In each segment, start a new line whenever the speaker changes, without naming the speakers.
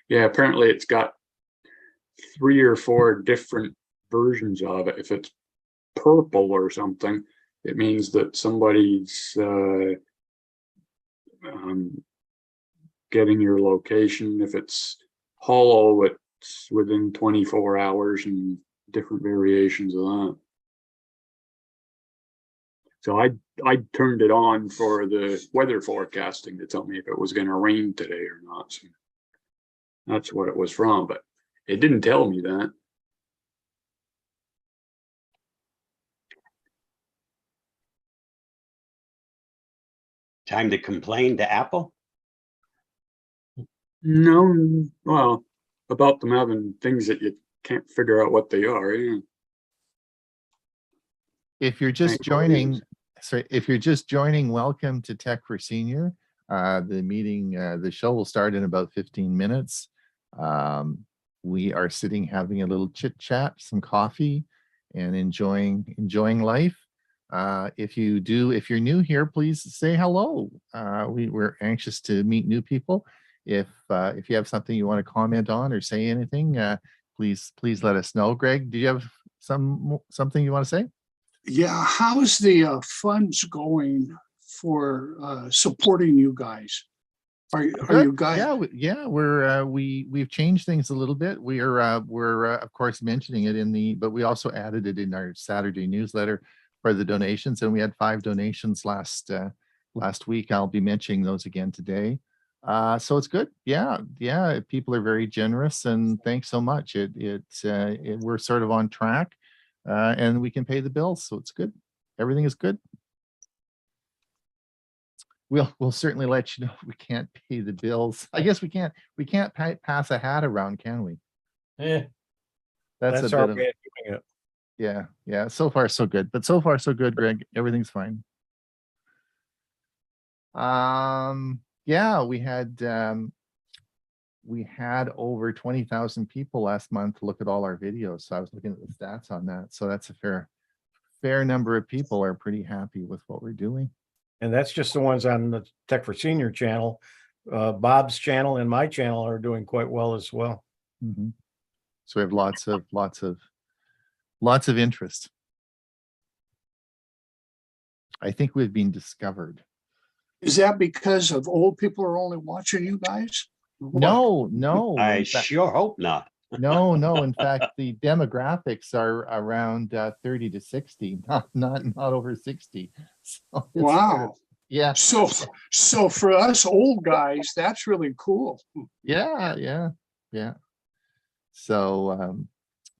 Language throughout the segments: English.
Yeah, apparently it's got 3 or 4 different versions of it. If it's purple or something, it means that somebody's getting your location. If it's hollow, it's within 24 hours and different variations of that. So I turned it on for the weather forecasting to tell me if it was going to rain today or not. So that's what it was from, but it didn't tell me that.
Time to complain to Apple?
No, well, about them having things that you can't figure out what they are. Yeah.
If you're just joining, welcome to Tech for Senior. The meeting, the show will start in about 15 minutes. We are sitting having a little chit chat, some coffee, and enjoying life. If you're new here, please say hello. We're anxious to meet new people. If you have something you want to comment on or say anything, please let us know. Greg, do you have something you want to say?
Yeah, how's the funds going for supporting you guys? Are you guys?
Yeah, we've changed things a little bit. We're of course mentioning it but we also added it in our Saturday newsletter for the donations, and we had 5 donations last week. I'll be mentioning those again today. So it's good. Yeah. People are very generous, and thanks so much. We're sort of on track, and we can pay the bills, so it's good. Everything is good. We'll certainly let you know if we can't pay the bills. I guess we can't pass a hat around, can we?
Yeah,
that's
our way of doing it.
Yeah. So far, so good. But so far, so good, Greg. Everything's fine. Yeah, we had over 20,000 people last month look at all our videos. So I was looking at the stats on that. So that's a fair number of people are pretty happy with what we're doing.
And that's just the ones on the Tech for Senior channel. Bob's channel and my channel are doing quite well as well.
Mm-hmm. So we have lots of interest. I think we've been discovered.
Is that because of old people are only watching you guys?
No.
I sure hope not.
No. In fact, the demographics are around 30 to 60, not over 60. So
wow.
Yeah.
So for us old guys, that's really cool.
Yeah. So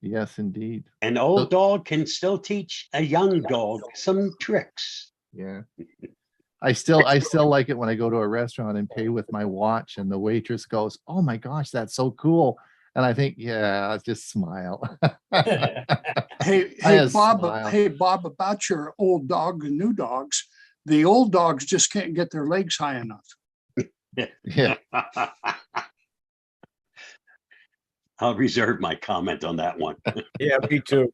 yes, indeed.
An old dog can still teach a young dog some tricks.
Yeah. I still like it when I go to a restaurant and pay with my watch and the waitress goes, "Oh my gosh, that's so cool." And I think, yeah, I'll just smile.
Hey Bob, about your old dog and new dogs. The old dogs just can't get their legs high enough.
Yeah.
I'll reserve my comment on that one.
Yeah, me too.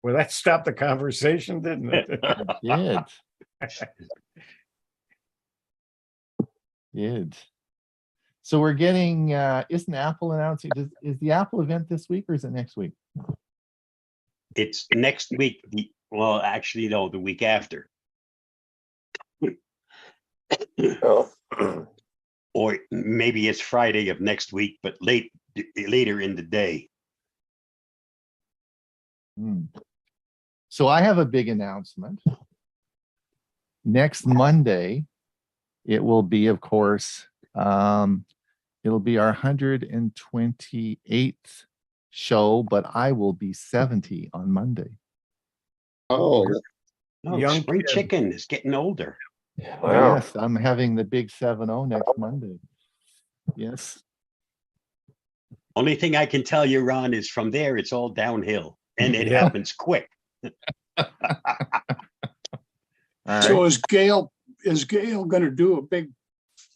Well, that stopped the conversation, didn't it?
It did. So we're getting, isn't Apple announcing, is the Apple event this week or is it next week?
It's next week. Well, actually, no, the week after. Or maybe it's Friday of next week, but later in the day.
So I have a big announcement. Next Monday, it will be, of course, it'll be our 128th show, but I will be 70 on Monday.
Oh, young spring chicken is getting older.
Wow. Yes, I'm having the big 7-0 next Monday. Yes.
Only thing I can tell you, Ron, is from there it's all downhill, and it happens quick.
So is Gail going to do a big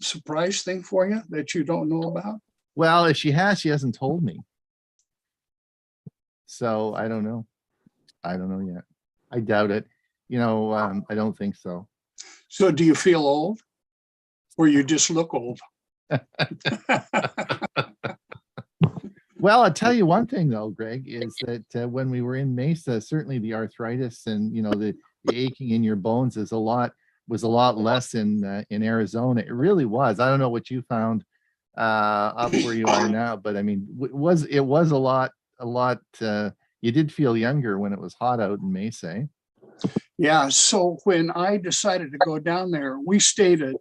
surprise thing for you that you don't know about?
Well, if she hasn't told me. So I don't know. Yet. I doubt it. I don't think so.
So do you feel old? Or you just look old?
Well, I'll tell you one thing though, Greg, is that when we were in Mesa, certainly the arthritis and the aching in your bones was a lot less in Arizona. It really was. I don't know what you found up where you are now, but I mean, it was a lot. You did feel younger when it was hot out in Mesa. Eh?
Yeah. So when I decided to go down there, we stayed at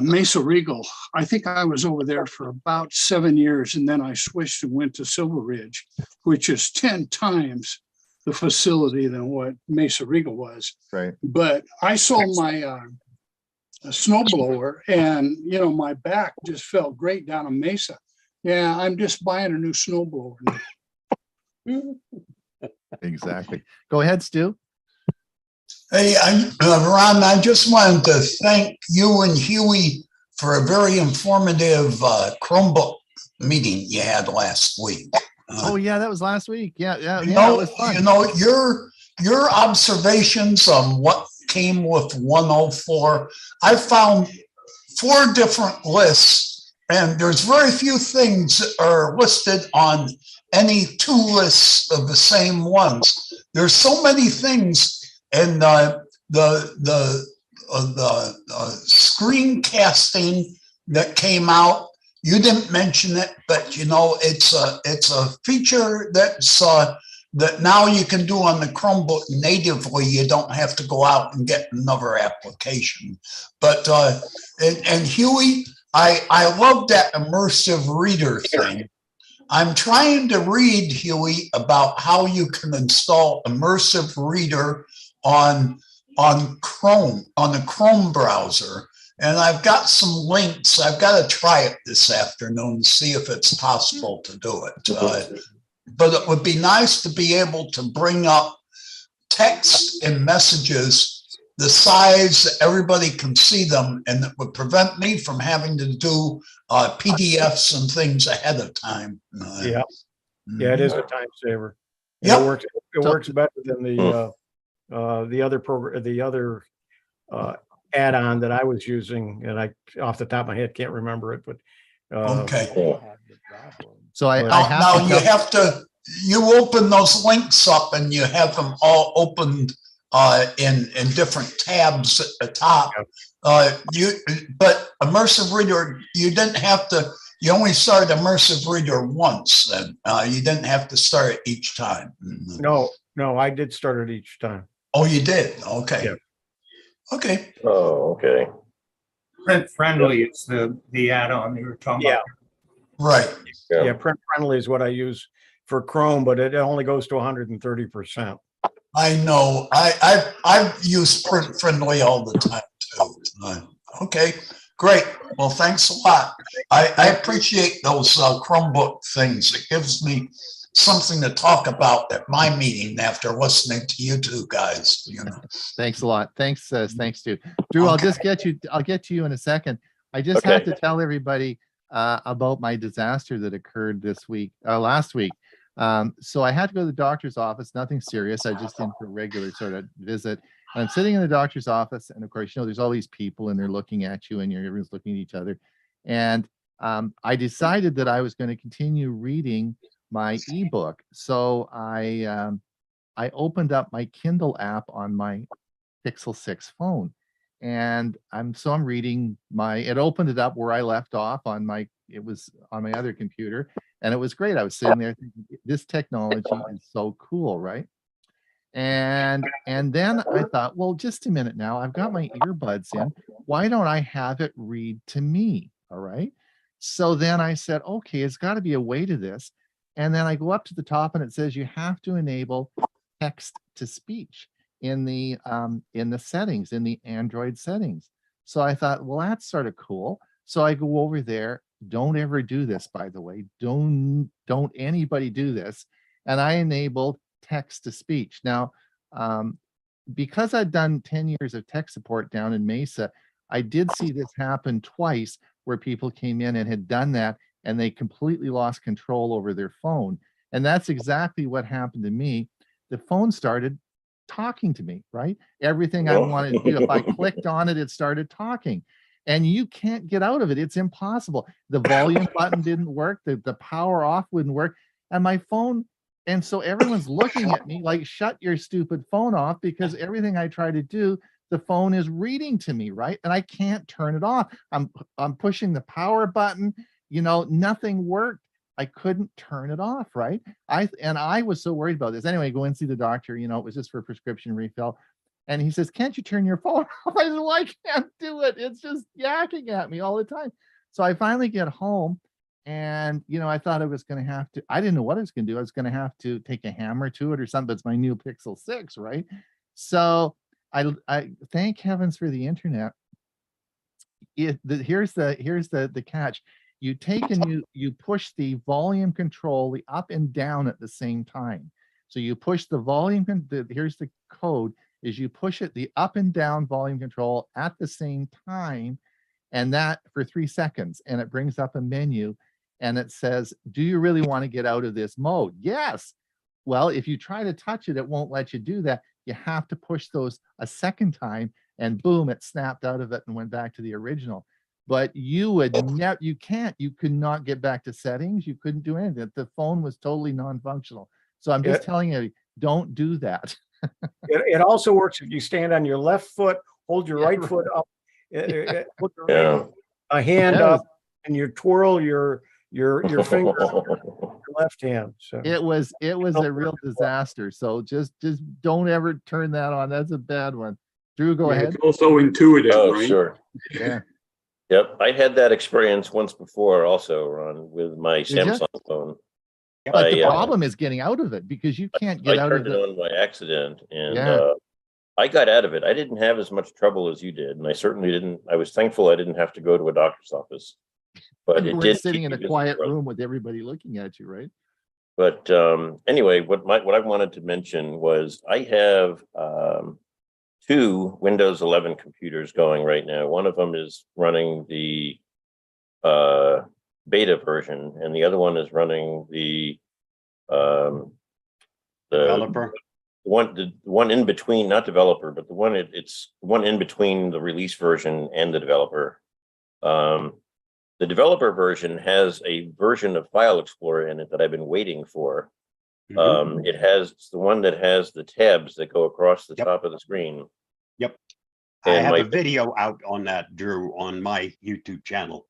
Mesa Regal. I think I was over there for about 7 years, and then I switched and went to Silver Ridge, which is 10 times the facility than what Mesa Regal was.
Right.
But I sold my snowblower, and my back just felt great down in Mesa. Yeah, I'm just buying a new snowblower now.
Exactly. Go ahead, Stu.
Hey, Ron, I just wanted to thank you and Hewie for a very informative Chromebook meeting you had last week.
Oh yeah, that was last week. Yeah, it was fun.
Your observations on what came with 104, I found 4 different lists, and there's very few things that are listed on any 2 lists of the same ones. There's so many things, and the screencasting that came out, you didn't mention it, but it's a feature that now you can do on the Chromebook natively. You don't have to go out and get another application. But and Hewie, I love that immersive reader thing. I'm trying to read, Hewie, about how you can install immersive reader on Chrome, on the Chrome browser. And I've got some links. I've got to try it this afternoon to see if it's possible to do it. But it would be nice to be able to bring up text and messages the size that everybody can see them, and it would prevent me from having to do PDFs and things ahead of time.
Yeah, it is a time saver.
Yep.
It works better than the other program, the other add-on that I was using, and I off the top of my head can't remember it, but
okay.
So
you open those links up and you have them all opened in different tabs at the top. But immersive reader, you didn't have to. You only started immersive reader once. Then you didn't have to start it each time.
No, I did start it each time.
Oh, you did. Okay.
Yeah.
Okay.
Oh, okay.
Print friendly is the add-on you were talking about.
Right.
Yeah, print friendly is what I use for Chrome, but it only goes to 130%.
I know. I've used print friendly all the time too. Okay, great. Well, thanks a lot. I appreciate those Chromebook things. It gives me something to talk about at my meeting after listening to you two guys.
Thanks a lot. Thanks, Stu. Drew, okay. I'll get to you in a second. I just have to tell everybody about my disaster that occurred last week. So I had to go to the doctor's office, nothing serious. I just in for a regular sort of visit. And I'm sitting in the doctor's office, and of course, there's all these people and they're looking at you and everyone's looking at each other. And I decided that I was going to continue reading my ebook. So I opened up my Kindle app on my Pixel 6 phone. And I'm reading it opened it up where I left off it was on my other computer, and it was great. I was sitting there thinking, this technology is so cool, right? And then I thought, well, just a minute now, I've got my earbuds in. Why don't I have it read to me? All right. So then I said, okay, it's got to be a way to this. And then I go up to the top and it says you have to enable text to speech in the settings, in the Android settings. So I thought, well, that's sort of cool. So I go over there. Don't ever do this, by the way. Don't anybody do this. And I enabled text to speech. Now, because I'd done 10 years of tech support down in Mesa, I did see this happen twice where people came in and had done that and they completely lost control over their phone. And that's exactly what happened to me. The phone started talking to me, right? Everything I wanted to do, if I clicked on it, it started talking. And you can't get out of it. It's impossible. The volume button didn't work. The power off wouldn't work. And my phone, and so everyone's looking at me like, shut your stupid phone off, because everything I try to do, the phone is reading to me, right? And I can't turn it off. I'm pushing the power button, nothing worked. I couldn't turn it off, right? I was so worried about this. Anyway, go and see the doctor, it was just for prescription refill. And he says, can't you turn your phone off? I said, well, I can't do it. It's just yakking at me all the time. So I finally get home and, I thought I was going to have to, I didn't know what I was going to do. I was going to have to take a hammer to it or something. It's my new Pixel 6, right? So I thank heavens for the internet. Here's the catch. You take and you push the volume control, the up and down at the same time. So you push the volume, here's the code, is you push it, the up and down volume control at the same time, and that for 3 seconds, and it brings up a menu and it says, do you really want to get out of this mode? Yes. Well, if you try to touch it, it won't let you do that. You have to push those a second time, and boom, it snapped out of it and went back to the original. But you could not get back to settings. You couldn't do anything. The phone was totally non-functional. So I'm just telling you, don't do that.
It also works if you stand on your left foot, hold your right foot up, put a hand up, and you twirl your finger with your left hand. So
it was a real disaster. So just don't ever turn that on. That's a bad one. Drew, go ahead.
It's also intuitive, right?
Sure.
Yeah.
Yep. I had that experience once before also, Ron, with my Samsung phone.
But the problem is getting out of it, because you can't get out of it.
I turned it on by accident, and I got out of it. I didn't have as much trouble as you did, and I certainly didn't. I was thankful I didn't have to go to a doctor's office. But
You
it
weren't
did
sitting in a quiet
room
room with everybody looking at you, right?
But anyway, what I wanted to mention was I have 2 Windows 11 computers going right now. One of them is running the beta version, and the other one is running the
Developer.
the one in between, not developer, but the one it's one in between the release version and the developer. The developer version has a version of File Explorer in it that I've been waiting for. It's the one that has the tabs that go across the top of the screen.
Yep.
And
I have a video out on that, Drew, on my YouTube channel.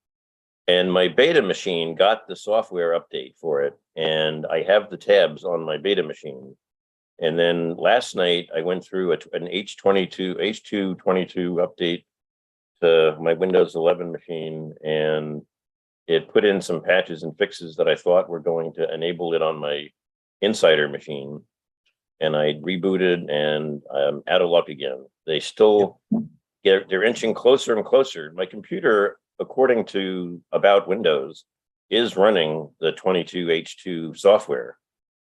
And my beta machine got the software update for it, and I have the tabs on my beta machine. And then last night I went through an H222 update to my Windows 11 machine, and it put in some patches and fixes that I thought were going to enable it on my Insider machine. And I rebooted, and I'm out of luck again. They still they're inching closer and closer. My computer, according to About Windows, is running the 22H2 software.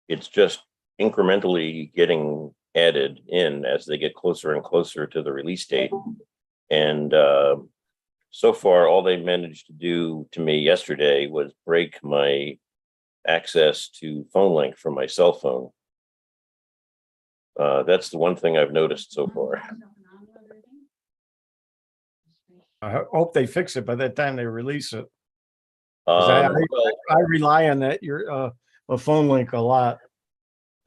It's just incrementally getting added in as they get closer and closer to the release date. And so far, all they managed to do to me yesterday was break my access to phone link from my cell phone. That's the one thing I've noticed so far.
I hope they fix it by the time they release it.
Well,
I rely on that a phone link a lot.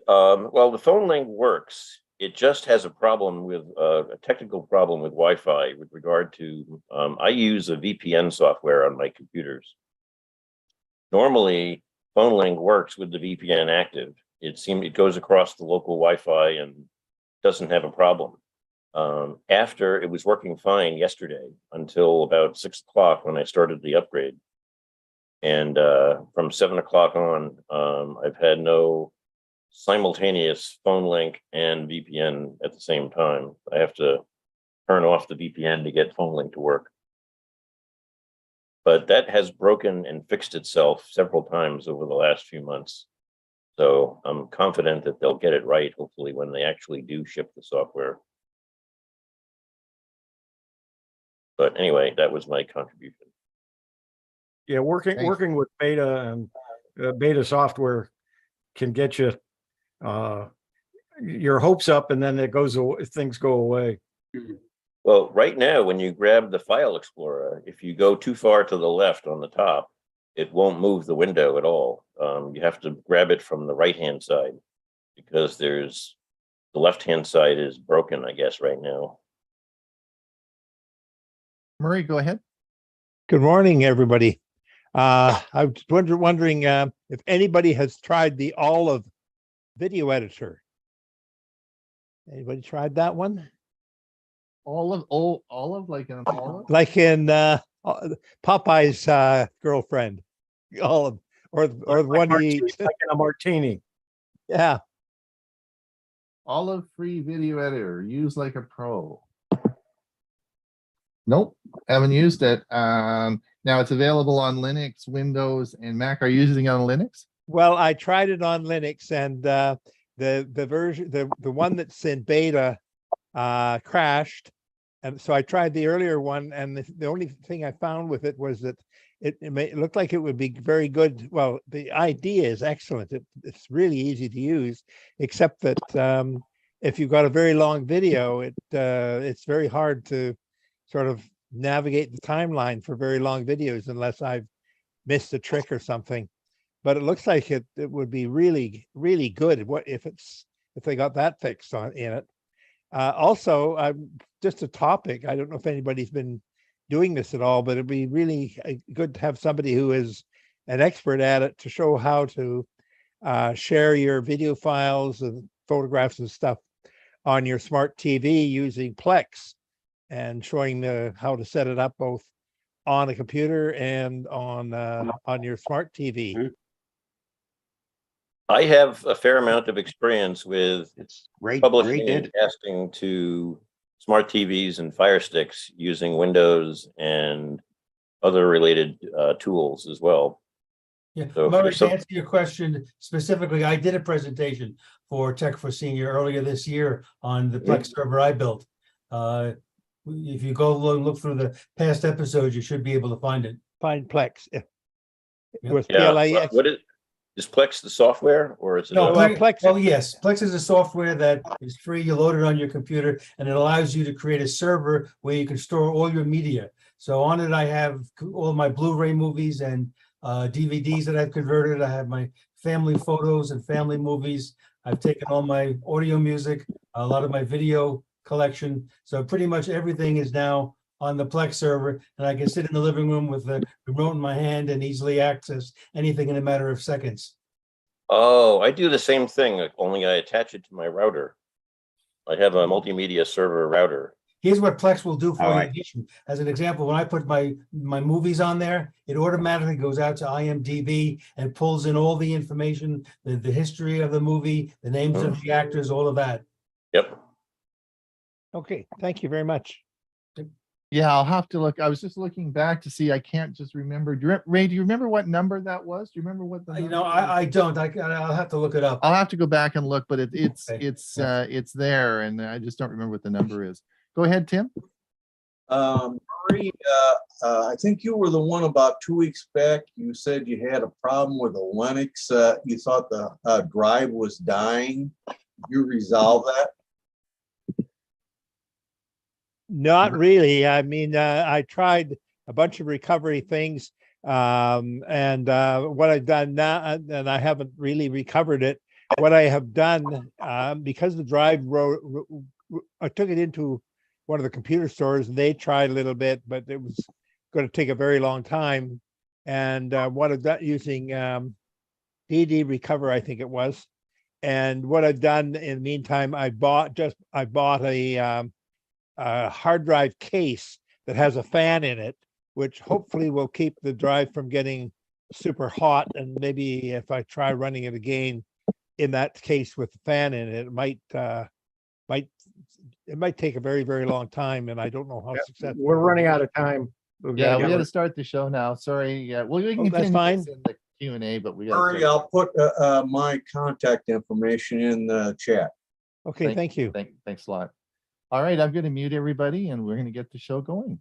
well, the phone link works. It just has a problem with a technical problem with Wi-Fi with regard to, I use a VPN software on my computers. Normally, phone link works with the VPN active. It goes across the local Wi-Fi and doesn't have a problem. After it was working fine yesterday until about 6 o'clock when I started the upgrade. And from 7 o'clock on, I've had no simultaneous phone link and VPN at the same time. I have to turn off the VPN to get phone link to work. But that has broken and fixed itself several times over the last few months. So I'm confident that they'll get it right, hopefully, when they actually do ship the software. But anyway, that was my contribution.
Yeah, working with beta and beta software can get you your hopes up and then it goes, things go away.
Well, right now, when you grab the File Explorer, if you go too far to the left on the top, it won't move the window at all. You have to grab it from the right-hand side because the left-hand side is broken, I guess, right now.
Murray, go ahead.
Good morning, everybody. I was wondering if anybody has tried the Olive video editor. Anybody tried that one?
Olive, like an olive?
Like in Popeye's girlfriend, Olive, or the one he eats.
Like in a martini.
Yeah.
Olive free video editor, use like a pro. Nope, haven't used it. Now it's available on Linux, Windows, and Mac. Are you using it on Linux?
Well, I tried it on Linux, and the version, the one that's in beta crashed. And so I tried the earlier one, and the only thing I found with it was that it looked like it would be very good. Well, the idea is excellent. It's really easy to use, except that if you've got a very long video, it's very hard to sort of navigate the timeline for very long videos unless I've missed a trick or something. But it looks like it would be really, really good if they got that fixed in it. Also, just a topic. I don't know if anybody's been doing this at all, but it'd be really good to have somebody who is an expert at it to show how to share your video files and photographs and stuff on your smart TV using Plex, and showing how to set it up both on a computer and on your smart TV.
I have a fair amount of experience with
It's great.
publishing
Ray
and
did.
casting to smart TVs and Fire Sticks using Windows and other related tools as well.
Yeah,
So if
Murray,
there's
to
some-
answer your question specifically, I did a presentation for Tech for Senior earlier this year on the Plex server I built. If you go look through the past episodes, you should be able to find it.
Find Plex.
Yeah.
With
Yeah,
PLEX.
what is Plex the software or is it?
No,
well,
a-
Plex-
Oh, yes, Plex is a software that is free. You load it on your computer and it allows you to create a server where you can store all your media. So on it, I have all my Blu-ray movies and DVDs that I've converted. I have my family photos and family movies. I've taken all my audio music, a lot of my video collection. So pretty much everything is now on the Plex server, and I can sit in the living room with the remote in my hand and easily access anything in a matter of seconds.
Oh, I do the same thing, only I attach it to my router. I have a multimedia server router.
Here's what Plex will do for
All
you.
right.
in addition. As an example, when I put my movies on there, it automatically goes out to IMDb and pulls in all the information, the history of the movie, the names of the actors, all of that.
Yep.
Okay, thank you very much.
Yeah, I'll have to look. I was just looking back to see. I can't just remember. Ray, do you remember what number that was? Do you remember what the?
You
number
know,
was?
I don't. I'll have to look it up.
I'll have to go back and look, but it's
Okay.
it's there, and I just don't remember what the number is. Go ahead, Tim.
Murray, I think you were the one about 2 weeks back. You said you had a problem with the Linux. You thought the drive was dying. Did you resolve that?
Not really. I mean, I tried a bunch of recovery things, and what I've done now, and I haven't really recovered it. What I have done, because the drive I took it into one of the computer stores, and they tried a little bit, but it was going to take a very long time. And what I've done using DD Recover, I think it was, and what I've done in the meantime, I bought a hard drive case that has a fan in it, which hopefully will keep the drive from getting super hot. And maybe if I try running it again in that case with the fan in it, it might take a very, very long time. And I don't know how successful.
We're running out of time. We've
Yeah,
gotta
we
get
got to start the show now. Sorry. Yeah, well, we can
Oh, that's
continue
fine.
this in the Q&A, but we got.
Murray, I'll put my contact information in the chat.
Okay, thank you.
Thanks a lot. All right, I'm going to mute everybody, and we're going to get the show going.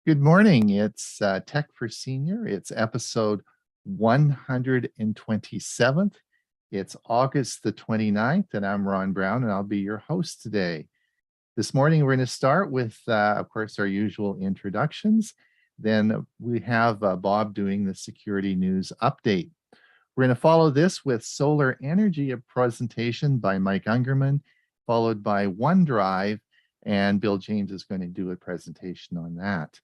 Good morning. It's Tech for Senior. It's episode 127th. It's August the 29th, and I'm Ron Brown, and I'll be your host today. This morning, we're going to start with, of course, our usual introductions. Then we have Bob doing the security news update. We're going to follow this with solar energy, a presentation by Mike Ungerman, followed by OneDrive, and Bill James is going to do a presentation on that.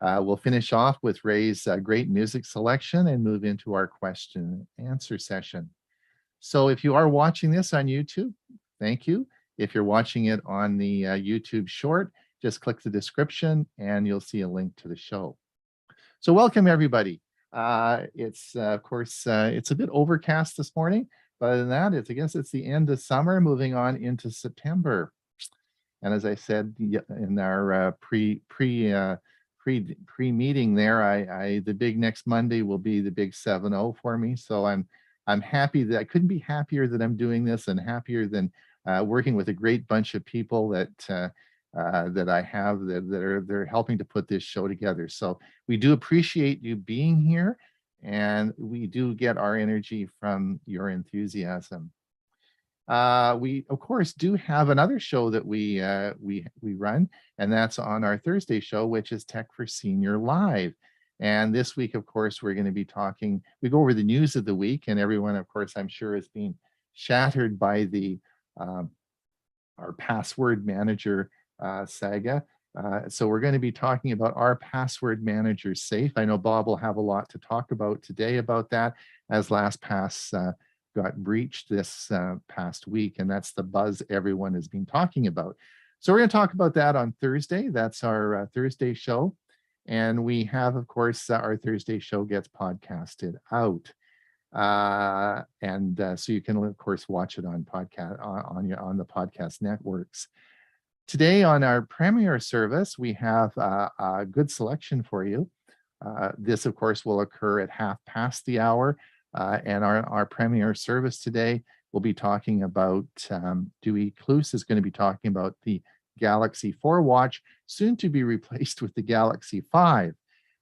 We'll finish off with Ray's great music selection and move into our question and answer session. So if you are watching this on YouTube, thank you. If you're watching it on the YouTube short, just click the description and you'll see a link to the show. So welcome everybody. It's of course, it's a bit overcast this morning, but other than that, I guess it's the end of summer, moving on into September. And as I said in our pre-meeting there, the big next Monday will be the big 7-0 for me. So I'm happy that I couldn't be happier that I'm doing this, and happier than working with a great bunch of people that I have they're helping to put this show together. So we do appreciate you being here, and we do get our energy from your enthusiasm. We of course do have another show that we run, and that's on our Thursday show, which is Tech for Senior Live. And this week, of course, we're going to be talking, we go over the news of the week, and everyone, of course, I'm sure is being shattered by the our password manager saga. So we're going to be talking about our password manager safe. I know Bob will have a lot to talk about today about that, as LastPass got breached this past week, and that's the buzz everyone has been talking about. So we're going to talk about that on Thursday. That's our Thursday show. And we have, of course, our Thursday show gets podcasted out. So you can, of course, watch it on podcast on the podcast networks. Today on our premiere service, we have a good selection for you. This, of course, will occur at 1:30. And our premiere service today will be talking about, Dewey Cluse is going to be talking about the Galaxy 4 watch, soon to be replaced with the Galaxy 5.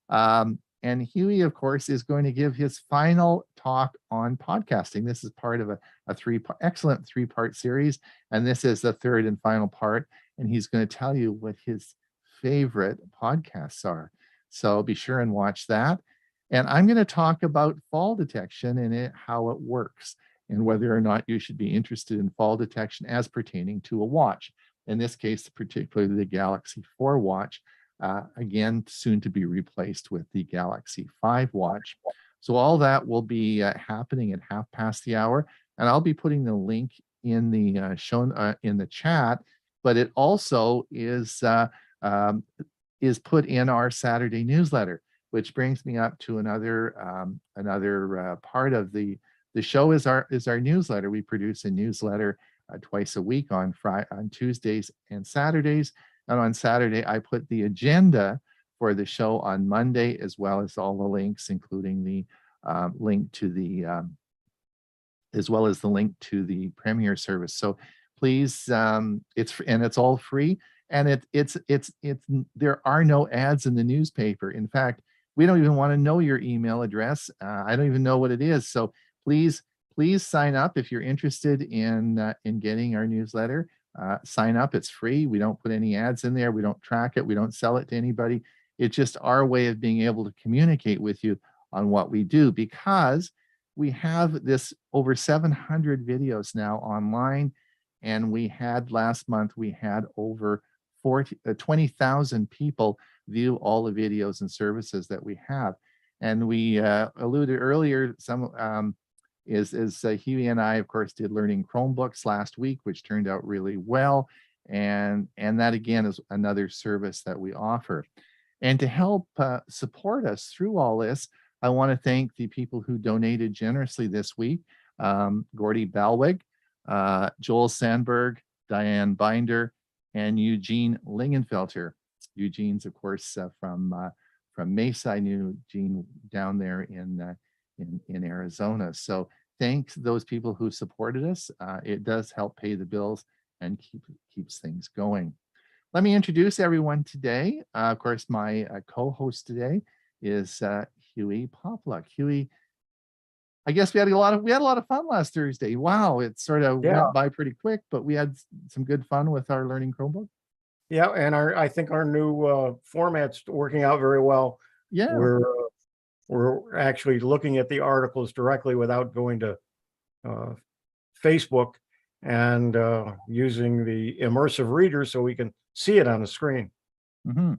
And Hewie, of course, is going to give his final talk on podcasting. This is part of a excellent three-part series, and this is the third and final part. And he's going to tell you what his favorite podcasts are. So be sure and watch that. And I'm going to talk about fall detection and how it works, and whether or not you should be interested in fall detection as pertaining to a watch. In this case, particularly the Galaxy 4 watch, again, soon to be replaced with the Galaxy 5 watch. So all that will be happening at 1:30, and I'll be putting the link in the shown in the chat. But it also is put in our Saturday newsletter, which brings me up to another part of the show is our newsletter. We produce a newsletter twice a week on Tuesdays and Saturdays. And on Saturday, I put the agenda for the show on Monday, as well as all the links, including the link to the as well as the link to the premiere service. So please, it's all free, and there are no ads in the newspaper. In fact, we don't even want to know your email address. I don't even know what it is. So please sign up if you're interested in getting our newsletter. Sign up. It's free. We don't put any ads in there. We don't track it. We don't sell it to anybody. It's just our way of being able to communicate with you on what we do, because we have this over 700 videos now online. And we had last month, we had over 20,000 people view all the videos and services that we have. And we alluded earlier, Hewie and I, of course, did learning Chromebooks last week, which turned out really well. And that, again, is another service that we offer. And to help support us through all this, I want to thank the people who donated generously this week. Gordy Balwig, Joel Sandberg, Diane Binder, and Eugene Lingenfelter. Eugene's, of course, from Mesa. I knew Gene down there in Arizona. So thanks those people who supported us. It does help pay the bills and keeps things going. let me introduce everyone today. Of course, my co-host today is Hewie Poplock. Hewie, I guess we had a lot of fun last Thursday. Wow, it sort of
Yeah.
went by pretty quick, but we had some good fun with our learning Chromebook.
Yeah, and I think our new format's working out very well.
Yeah.
We're actually looking at the articles directly without going to Facebook and using the immersive reader so we can see it on the screen.
Mm-hmm.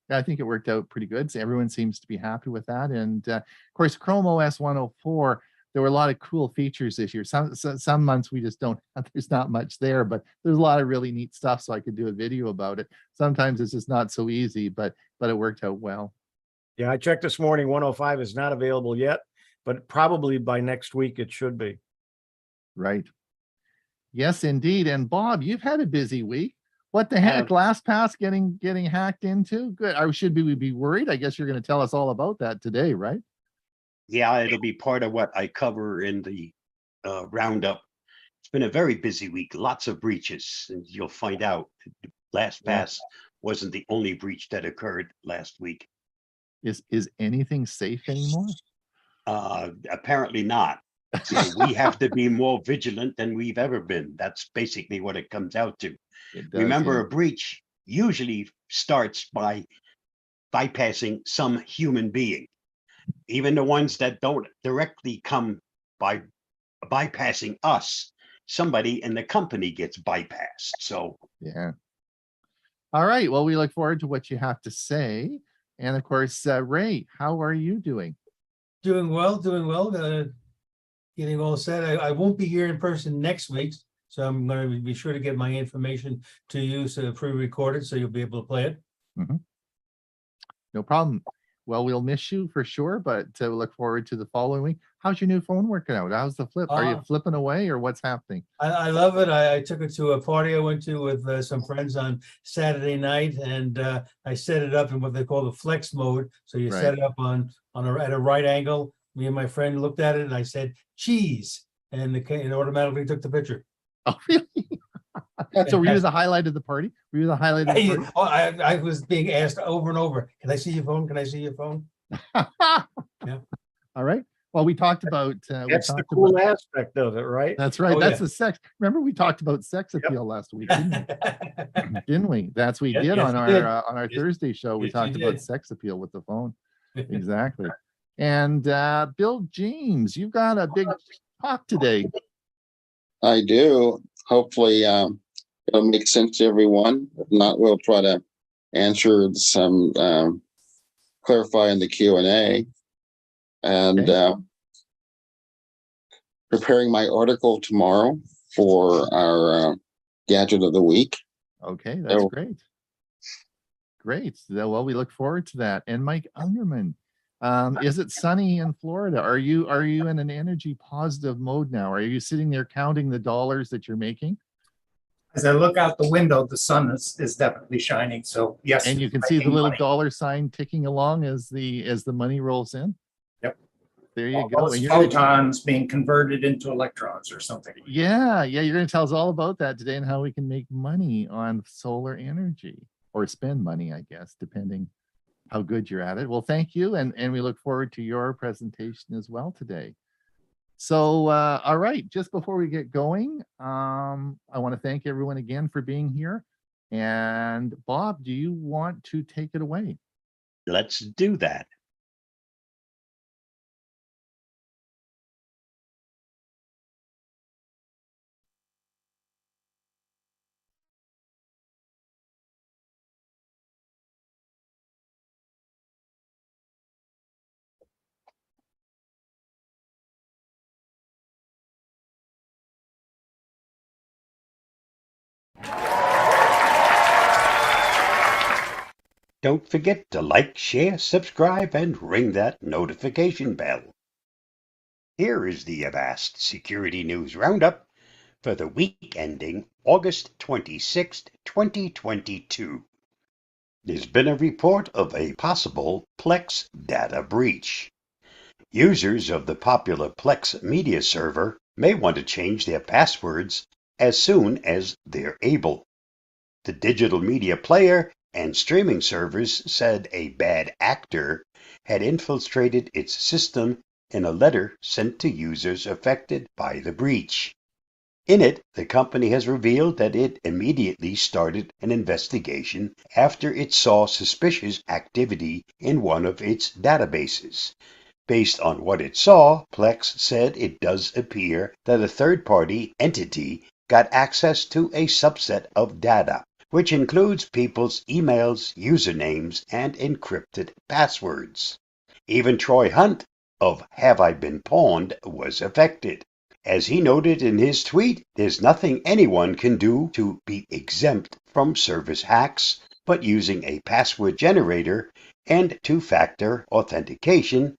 Yeah, I think it worked out pretty good. So everyone seems to be happy with that. And of course, Chrome OS 104, there were a lot of cool features this year. Some months we just don't, there's not much there, but there's a lot of really neat stuff. So I could do a video about it. Sometimes it's just not so easy, but it worked out well.
Yeah, I checked this morning, 105 is not available yet, but probably by next week it should be.
Right. Yes, indeed. And Bob, you've had a busy week. What the heck? LastPass getting hacked into? Good. Should we be worried? I guess you're going to tell us all about that today, right?
Yeah, it'll be part of what I cover in the roundup. It's been a very busy week, lots of breaches, and you'll find out LastPass wasn't the only breach that occurred last week.
Is anything safe anymore?
Apparently not. So we have to be more vigilant than we've ever been. That's basically what it comes out to. Remember, a breach usually starts by bypassing some human being. Even the ones that don't directly come by bypassing us, somebody in the company gets bypassed. So
yeah. All right. Well, we look forward to what you have to say. And of course, Ray, how are you doing?
Doing well. Getting all set. I won't be here in person next week, so I'm going to be sure to get my information to you, so pre-recorded, so you'll be able to play it.
Mm-hmm. No problem. Well, we'll miss you for sure, but we'll look forward to the following week. How's your new phone working out? How's the flip? Are you flipping away or what's happening?
I love it. I took it to a party I went to with some friends on Saturday night, and I set it up in what they call the flex mode. So you set it up at a right angle. Me and my friend looked at it, and I said, "Cheese," and it automatically took the picture.
Oh, really? So were you the highlight of the party? Were you the highlight of the party?
I was being asked over and over, "Can I see your phone? Can I see your phone?" Yeah.
All right. Well, we talked about
that's the cool aspect of it, right?
That's right. That's the sex. Remember, we talked about sex appeal last week, didn't we? That's we did on our Thursday show. We talked about sex appeal with the phone. Exactly. And Bill James, you've got a big talk today.
I do. Hopefully it'll make sense to everyone. If not, we'll try to answer some clarify in the Q&A. And preparing my article tomorrow for our gadget of the week.
Okay, that's great. Great. Well, we look forward to that. And Mike Ungerman, is it sunny in Florida? Are you in an energy positive mode now? Are you sitting there counting the dollars that you're making?
As I look out the window, the sun is definitely shining. So yes.
And you can see the little dollar sign ticking along as the money rolls in.
Yep.
There you go.
And photons being converted into electrons or something.
Yeah. You're going to tell us all about that today and how we can make money on solar energy, or spend money, I guess, depending how good you're at it. Well, thank you. And we look forward to your presentation as well today. So, all right, just before we get going, I want to thank everyone again for being here. And Bob, do you want to take it away?
Let's do that. Don't forget to like, share, subscribe, and ring that notification bell. Here is the Avast Security News Roundup for the week ending August 26, 2022. There's been a report of a possible Plex data breach. Users of the popular Plex media server may want to change their passwords as soon as they're able. The digital media player and streaming servers said a bad actor had infiltrated its system in a letter sent to users affected by the breach. In it, the company has revealed that it immediately started an investigation after it saw suspicious activity in one of its databases. Based on what it saw, Plex said it does appear that a third-party entity got access to a subset of data, which includes people's emails, usernames, and encrypted passwords. Even Troy Hunt of Have I Been Pawned was affected. As he noted in his tweet, there's nothing anyone can do to be exempt from service hacks, but using a password generator and two-factor authentication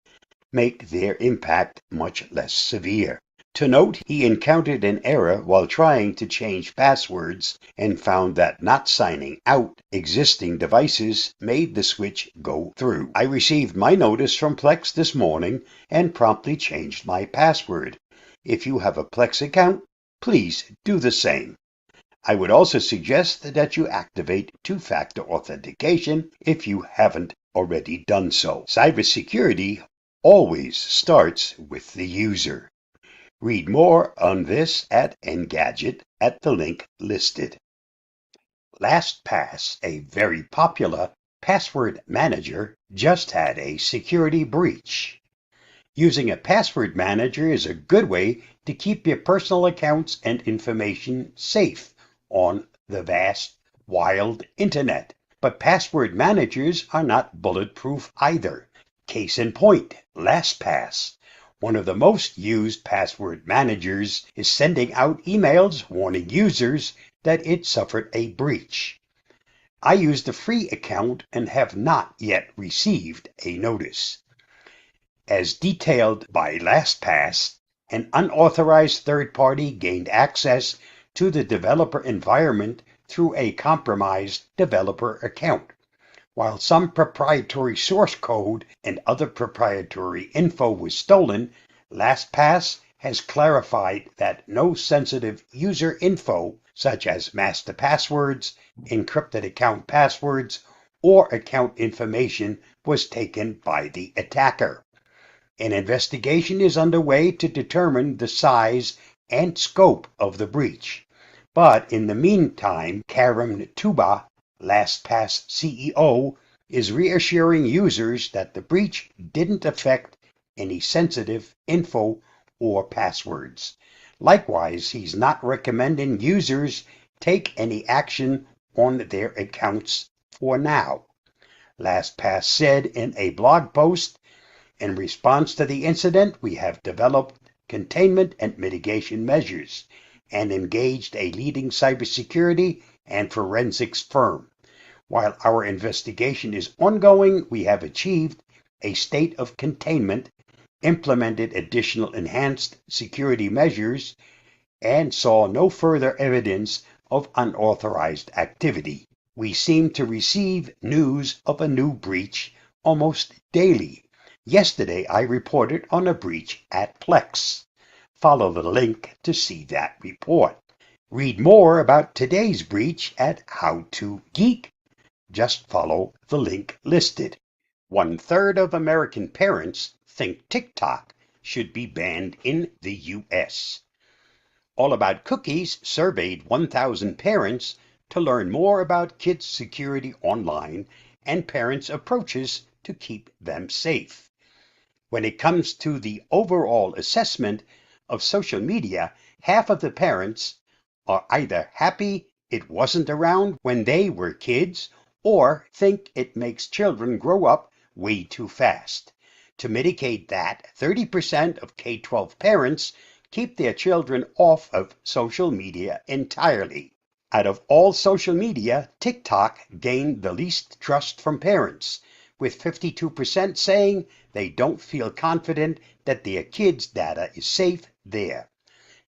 make their impact much less severe. To note, he encountered an error while trying to change passwords and found that not signing out existing devices made the switch go through. I received my notice from Plex this morning and promptly changed my password. If you have a Plex account, please do the same. I would also suggest that you activate two-factor authentication if you haven't already done so. Cybersecurity always starts with the user. Read more on this at Engadget at the link listed. LastPass, a very popular password manager, just had a security breach. Using a password manager is a good way to keep your personal accounts and information safe on the vast, wild internet. But password managers are not bulletproof either. Case in point, LastPass. One of the most used password managers is sending out emails warning users that it suffered a breach. I used a free account and have not yet received a notice. As detailed by LastPass, an unauthorized third party gained access to the developer environment through a compromised developer account. While some proprietary source code and other proprietary info was stolen, LastPass has clarified that no sensitive user info, such as master passwords, encrypted account passwords, or account information, was taken by the attacker. An investigation is underway to determine the size and scope of the breach. But in the meantime, Karim Tuba, LastPass CEO, is reassuring users that the breach didn't affect any sensitive info or passwords. Likewise, he's not recommending users take any action on their accounts for now. LastPass said in a blog post, "In response to the incident, we have developed containment and mitigation measures and engaged a leading cybersecurity and forensics firm. While our investigation is ongoing, we have achieved a state of containment, implemented additional enhanced security measures, and saw no further evidence of unauthorized activity. We seem to receive news of a new breach almost daily. Yesterday, I reported on a breach at Plex. Follow the link to see that report. Read more about today's breach at How to Geek. Just follow the link listed. 1/3 of American parents think TikTok should be banned in the US. All About Cookies surveyed 1,000 parents to learn more about kids' security online and parents' approaches to keep them safe. When it comes to the overall assessment of social media, half of the parents are either happy it wasn't around when they were kids or think it makes children grow up way too fast. To mitigate that, 30% of K-12 parents keep their children off of social media entirely. Out of all social media, TikTok gained the least trust from parents, with 52% saying they don't feel confident that their kids' data is safe there.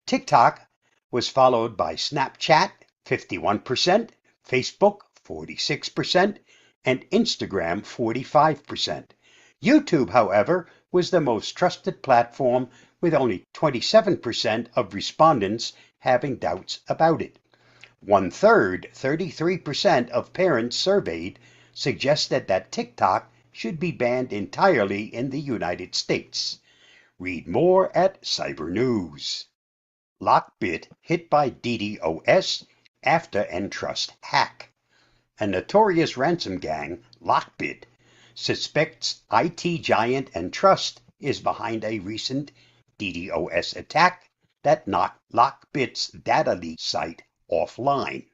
TikTok was followed by Snapchat, 51%, Facebook, 46%, and Instagram, 45%. YouTube, however, was the most trusted platform, with only 27% of respondents having doubts about it. 1/3, 33% of parents surveyed suggested that TikTok should be banned entirely in the United States. Read more at Cyber News. Lockbit hit by DDoS after Entrust hack. A notorious ransom gang, Lockbit, suspects IT giant Entrust is behind a recent DDoS attack that knocked Lockbit's data leak site offline.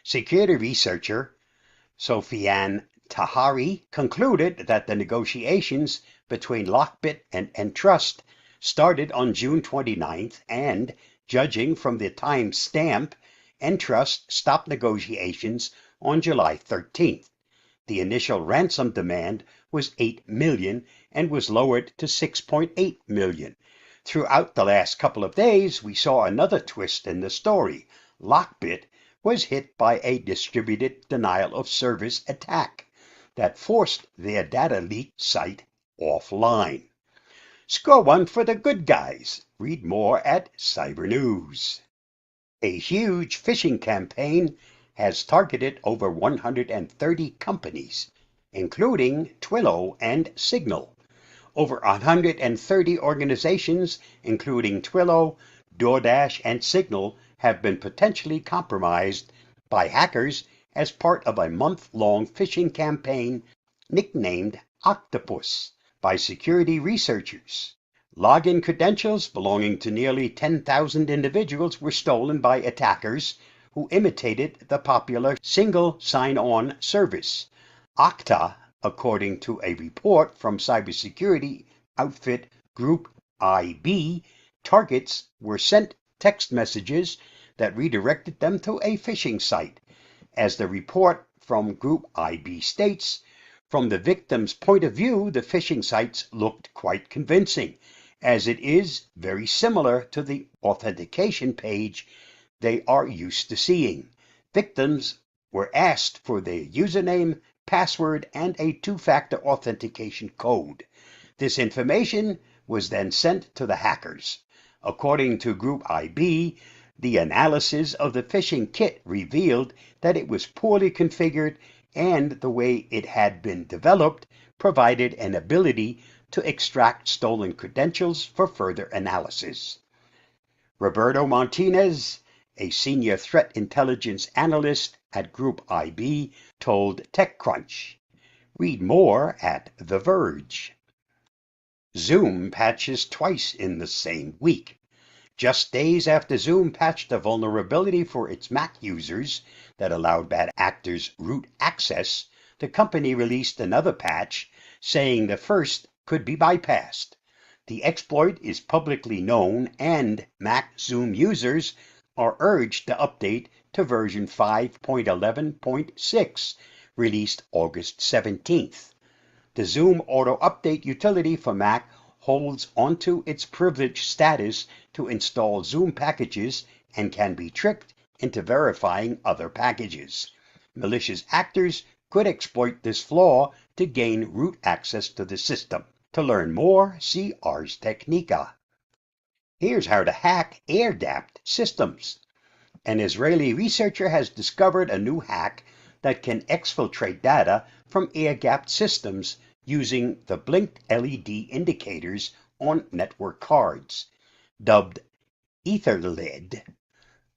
Security researcher Sofiane Tahari concluded that the negotiations between Lockbit and Entrust started on June 29th and, judging from the time stamp, Entrust stopped negotiations on July 13th. The initial ransom demand was $8 million and was lowered to $6.8 million. Throughout the last couple of days, we saw another twist in the story. Lockbit was hit by a distributed denial of service attack that forced their data leak site offline. Score one for the good guys. Read more at Cyber News. A huge phishing campaign has targeted over 130 companies, including Twilio and Signal. Over 130 organizations, including Twilio, DoorDash, and Signal, have been potentially compromised by hackers as part of a month-long phishing campaign nicknamed Octopus by security researchers. Login credentials belonging to nearly 10,000 individuals were stolen by attackers who imitated the popular single sign-on service. Okta, according to a report from cybersecurity outfit Group IB, targets were sent text messages that redirected them to a phishing site. As the report from Group IB states, from the victim's point of view, the phishing sites looked quite convincing, as it is very similar to the authentication page they are used to seeing. Victims were asked for their username, password, and a two-factor authentication code. This information was then sent to the hackers. According to Group IB, the analysis of the phishing kit revealed that it was poorly configured and the way it had been developed provided an ability to extract stolen credentials for further analysis. Roberto Martinez, a senior threat intelligence analyst at Group IB, told TechCrunch. Read more at The Verge. Zoom patches twice in the same week. Just days after Zoom patched a vulnerability for its Mac users that allowed bad actors root access, the company released another patch saying the first could be bypassed. The exploit is publicly known and Mac Zoom users are urged to update to version 5.11.6, released August 17th. The Zoom Auto Update utility for Mac holds onto its privileged status to install Zoom packages and can be tricked into verifying other packages. Malicious actors could exploit this flaw to gain root access to the system. To learn more, see Ars Technica. Here's how to hack air-gapped systems. An Israeli researcher has discovered a new hack that can exfiltrate data from air-gapped systems using the blinked LED indicators on network cards. Dubbed EtherLED,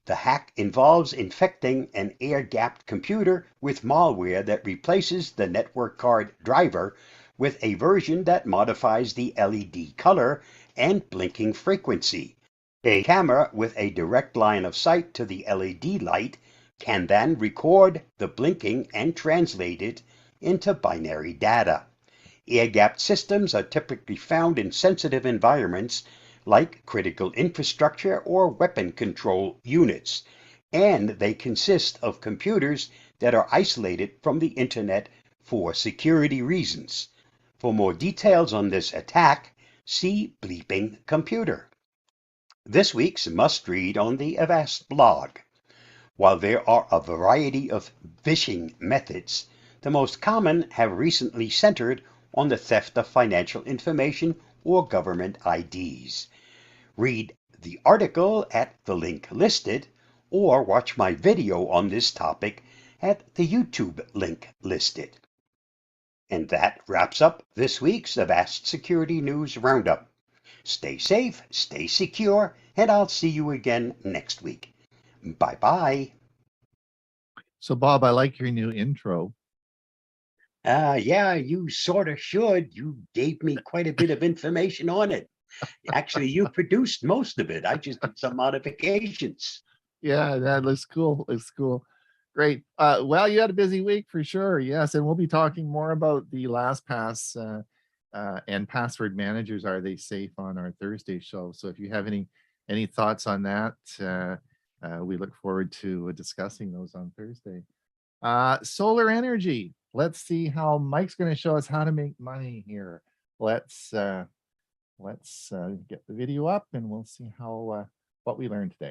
the hack involves infecting an air-gapped computer with malware that replaces the network card driver with a version that modifies the LED color and blinking frequency. A camera with a direct line of sight to the LED light can then record the blinking and translate it into binary data. Air-gapped systems are typically found in sensitive environments like critical infrastructure or weapon control units, and they consist of computers that are isolated from the internet for security reasons. For more details on this attack, see Bleeping Computer. This week's must-read on the Avast blog. While there are a variety of phishing methods, the most common have recently centered on the theft of financial information or government IDs. Read the article at the link listed or watch my video on this topic at the YouTube link listed. And that wraps up this week's Avast Security News Roundup. Stay safe, stay secure, and I'll see you again next week. Bye-bye.
So, Bob, I like your new intro.
Yeah, you sort of should. You gave me quite a bit of information on it. Actually, you produced most of it. I just did some modifications.
Yeah, that looks cool. Looks cool. Great. Well, you had a busy week for sure. Yes, and we'll be talking more about the LastPass and password managers. Are they safe on our Thursday show? So if you have any thoughts on that, we look forward to discussing those on Thursday. Solar energy. Let's see how Mike's going to show us how to make money here. Let's get the video up and we'll see how what we learned today.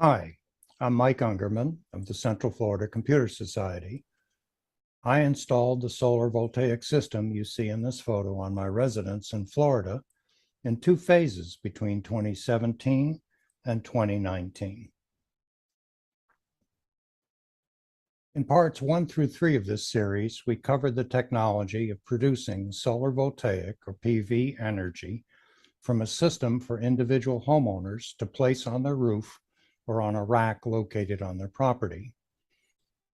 Hi, I'm Mike Ungerman of the Central Florida Computer Society. I installed the solar voltaic system you see in this photo on my residence in Florida in 2 phases between 2017 and 2019. In parts 1 through 3 of this series, we covered the technology of producing solar voltaic or PV energy from a system for individual homeowners to place on their roof or on a rack located on their property.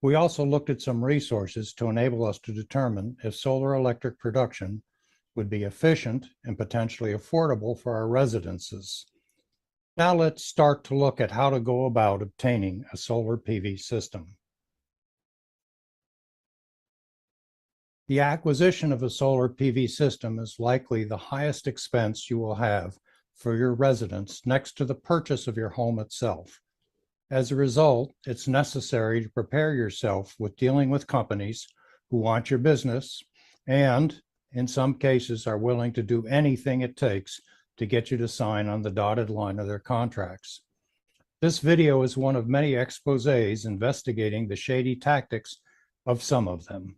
We also looked at some resources to enable us to determine if solar electric production would be efficient and potentially affordable for our residences. Now let's start to look at how to go about obtaining a solar PV system. The acquisition of a solar PV system is likely the highest expense you will have for your residence next to the purchase of your home itself. As a result, it's necessary to prepare yourself with dealing with companies who want your business and, in some cases, are willing to do anything it takes to get you to sign on the dotted line of their contracts. This video is one of many exposés investigating the shady tactics of some of them.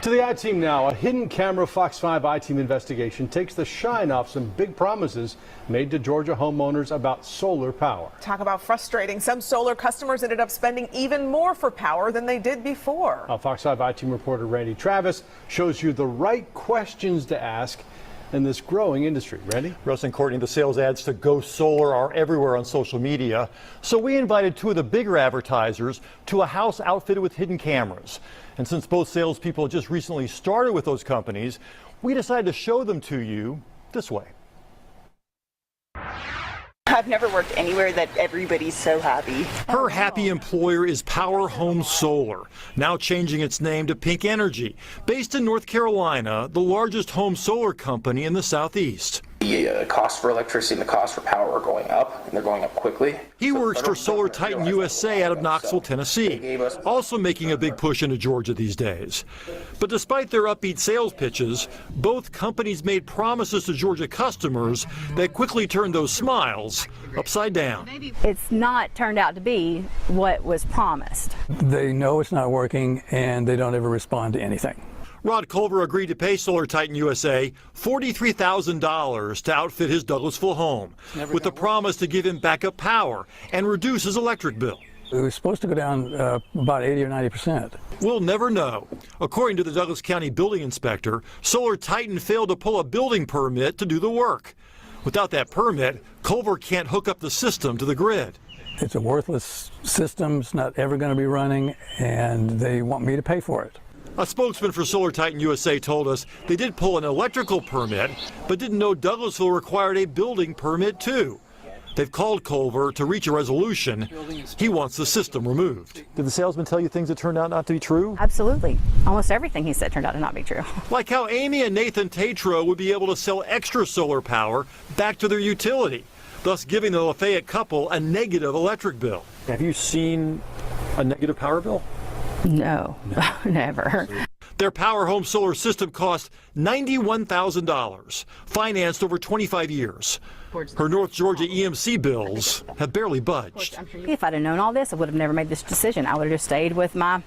To the I-Team now, a hidden camera Fox 5 I-Team investigation takes the shine off some big promises made to Georgia homeowners about solar power.
Talk about frustrating. Some solar customers ended up spending even more for power than they did before.
Fox 5 I-Team reporter Randy Travis shows you the right questions to ask in this growing industry. Randy?
Russ and Courtney, the sales ads to go solar are everywhere on social media. So we invited 2 of the bigger advertisers to a house outfitted with hidden cameras. And since both salespeople just recently started with those companies, we decided to show them to you this way.
I've never worked anywhere that everybody's so happy.
Her happy employer is Power Home Solar, now changing its name to Pink Energy, based in North Carolina, the largest home solar company in the Southeast.
The cost for electricity and the cost for power are going up, and they're going up quickly.
He works for Solar Titan USA out of Knoxville, Tennessee, also making a big push into Georgia these days. But despite their upbeat sales pitches, both companies made promises to Georgia customers that quickly turned those smiles upside down.
It's not turned out to be what was promised.
They know it's not working, and they don't ever respond to anything.
Rod Culver agreed to pay Solar Titan USA $43,000 to outfit his Douglasville home, with the promise to give him backup power and reduce his electric bill.
It was supposed to go down about 80 or 90%.
We'll never know. According to the Douglas County building inspector, Solar Titan failed to pull a building permit to do the work. Without that permit, Culver can't hook up the system to the grid.
It's a worthless system. It's not ever going to be running, and they want me to pay for it.
A spokesman for Solar Titan USA told us they did pull an electrical permit, but didn't know Douglasville required a building permit too. They've called Culver to reach a resolution. He wants the system removed.
Did the salesman tell you things that turned out not to be true?
Absolutely. Almost everything he said turned out to not be true.
Like how Amy and Nathan Tatro would be able to sell extra solar power back to their utility, thus giving the Lafayette couple a negative electric bill.
Have you seen a negative power bill?
No, never.
Their Power Home solar system cost $91,000, financed over 25 years. Her North Georgia EMC bills have barely budged.
If I'd have known all this, I would have never made this decision. I would have just stayed with my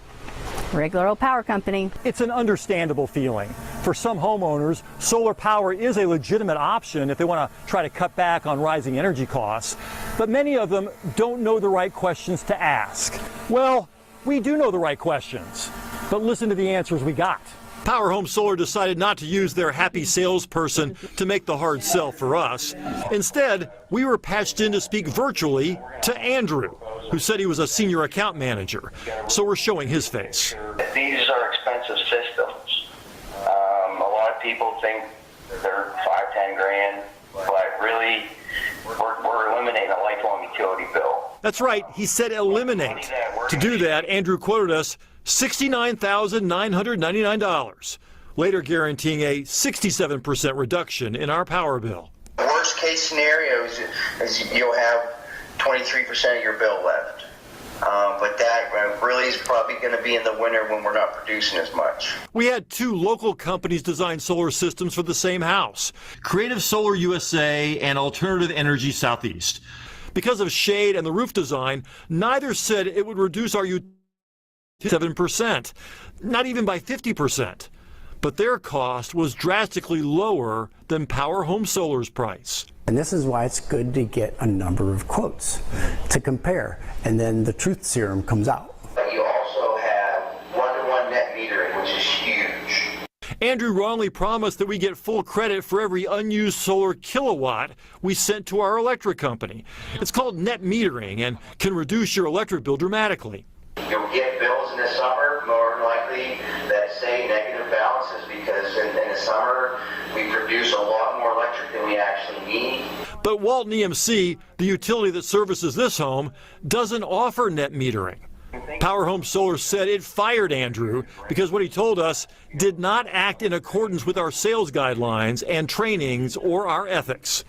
regular old power company.
It's an understandable feeling. For some homeowners, solar power is a legitimate option if they want to try to cut back on rising energy costs. But many of them don't know the right questions to ask. Well, we do know the right questions, but listen to the answers we got.
Power Home Solar decided not to use their happy salesperson to make the hard sell for us. Instead, we were patched in to speak virtually to Andrew, who said he was a senior account manager. So we're showing his face.
These are expensive systems. A lot of people think they're 5-10 grand, but really, we're eliminating a lifelong utility bill.
That's right, he said eliminate. To do that, Andrew quoted us $69,999, later guaranteeing a 67% reduction in our power bill.
Worst case scenario is you'll have 23% of your bill left. But that really is probably going to be in the winter when we're not producing as much.
We had two local companies design solar systems for the same house, Creative Solar USA and Alternative Energy Southeast. Because of shade and the roof design, neither said it would reduce our 7%, not even by 50%. But their cost was drastically lower than Power Home Solar's price.
And this is why it's good to get a number of quotes to compare, and then the truth serum comes out.
But you also have one-to-one net metering, which is huge.
Andrew wrongly promised that we get full credit for every unused solar kilowatt we sent to our electric company. It's called net metering and can reduce your electric bill dramatically.
You'll get bills in the summer, more likely, that say negative balances because in the summer we produce a lot more electric than we actually need.
But Walton EMC, the utility that services this home, doesn't offer net metering. Power Home Solar said it fired Andrew because what he told us did not act in accordance with our sales guidelines and trainings or our ethics.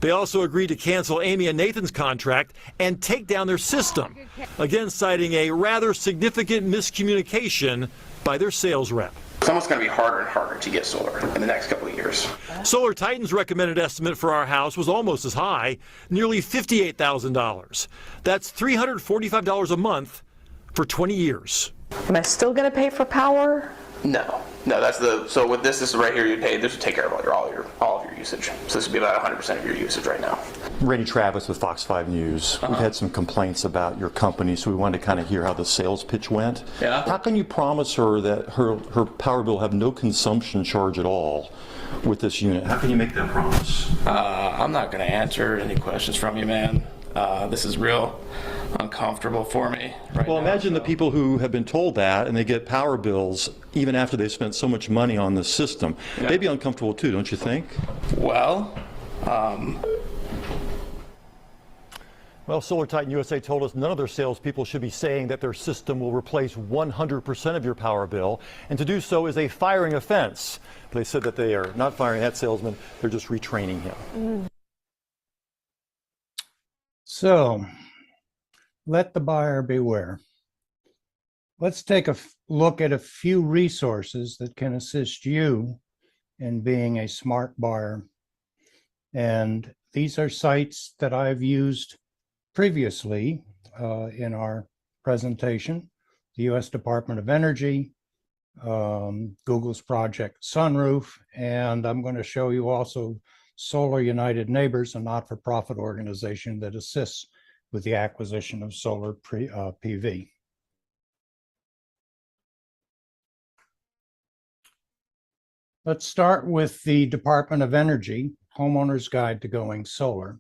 They also agreed to cancel Amy and Nathan's contract and take down their system, again citing a rather significant miscommunication by their sales rep.
It's almost going to be harder and harder to get solar in the next couple of years.
Solar Titan's recommended estimate for our house was almost as high, nearly $58,000. That's $345 a month for 20 years.
Am I still going to pay for power?
No, so with this right here, you pay, this would take care of all of your usage. So this would be about 100% of your usage right now.
Randy Travis with Fox 5 News. We've had some complaints about your company, so we wanted to kind of hear how the sales pitch went.
Yeah.
How can you promise her that her power bill will have no consumption charge at all with this unit? How can you make that promise?
I'm not going to answer any questions from you, man. This is real uncomfortable for me right
Well,
now,
imagine the people who have been told that and they get power bills even after they've spent so much money on this system.
Yeah.
They'd be uncomfortable too, don't you think?
Well,
Solar Titan USA told us none of their salespeople should be saying that their system will replace 100% of your power bill, and to do so is a firing offense. They said that they are not firing that salesman, they're just retraining him.
So, let the buyer beware. Let's take a look at a few resources that can assist you in being a smart buyer. And these are sites that I've used previously in our presentation: the U.S. Department of Energy, Google's Project Sunroof, and I'm going to show you also Solar United Neighbors, a not-for-profit organization that assists with the acquisition of solar PV. Let's start with the Department of Energy, Homeowner's Guide to Going Solar.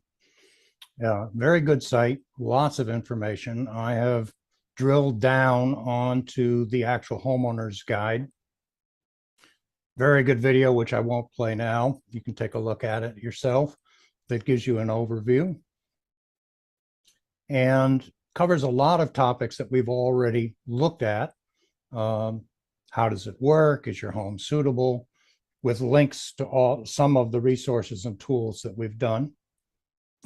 Very good site, lots of information. I have drilled down onto the actual Homeowner's Guide. Very good video, which I won't play now. You can take a look at it yourself. That gives you an overview and covers a lot of topics that we've already looked at. How does it work? Is your home suitable? With links to some of the resources and tools that we've done,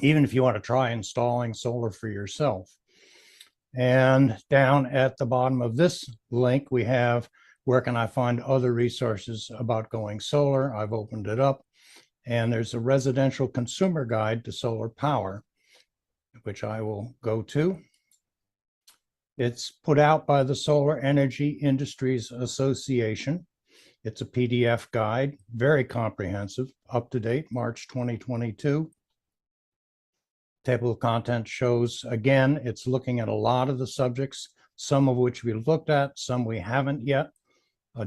even if you want to try installing solar for yourself. And down at the bottom of this link, we have where can I find other resources about going solar? I've opened it up, and there's a residential consumer guide to solar power, which I will go to. It's put out by the Solar Energy Industries Association. It's a PDF guide, very comprehensive, up to date, March 2022. Table of contents shows, again, it's looking at a lot of the subjects, some of which we looked at, some we haven't yet.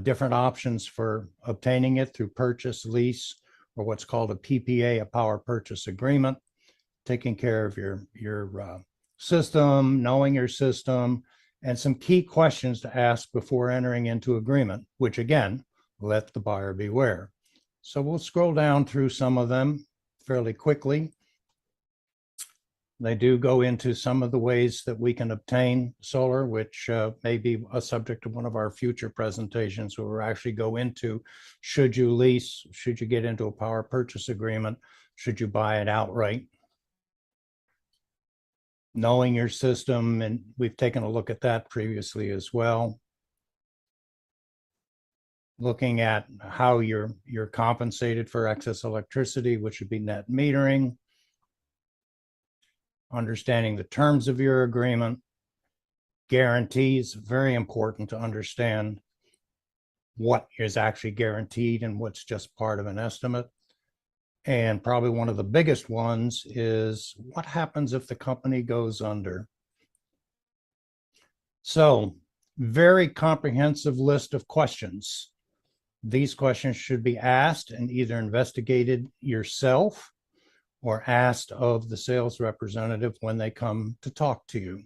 Different options for obtaining it through purchase, lease, or what's called a PPA, a power purchase agreement, taking care of your system, knowing your system, and some key questions to ask before entering into agreement, which again, let the buyer beware. So we'll scroll down through some of them fairly quickly. They do go into some of the ways that we can obtain solar, which may be a subject of one of our future presentations, where we'll actually go into, should you lease, should you get into a power purchase agreement, should you buy it outright? Knowing your system, and we've taken a look at that previously as well. Looking at how you're compensated for excess electricity, which would be net metering. Understanding the terms of your agreement. Guarantees, very important to understand what is actually guaranteed and what's just part of an estimate. And probably one of the biggest ones is what happens if the company goes under? So, very comprehensive list of questions. These questions should be asked and either investigated yourself or asked of the sales representative when they come to talk to you.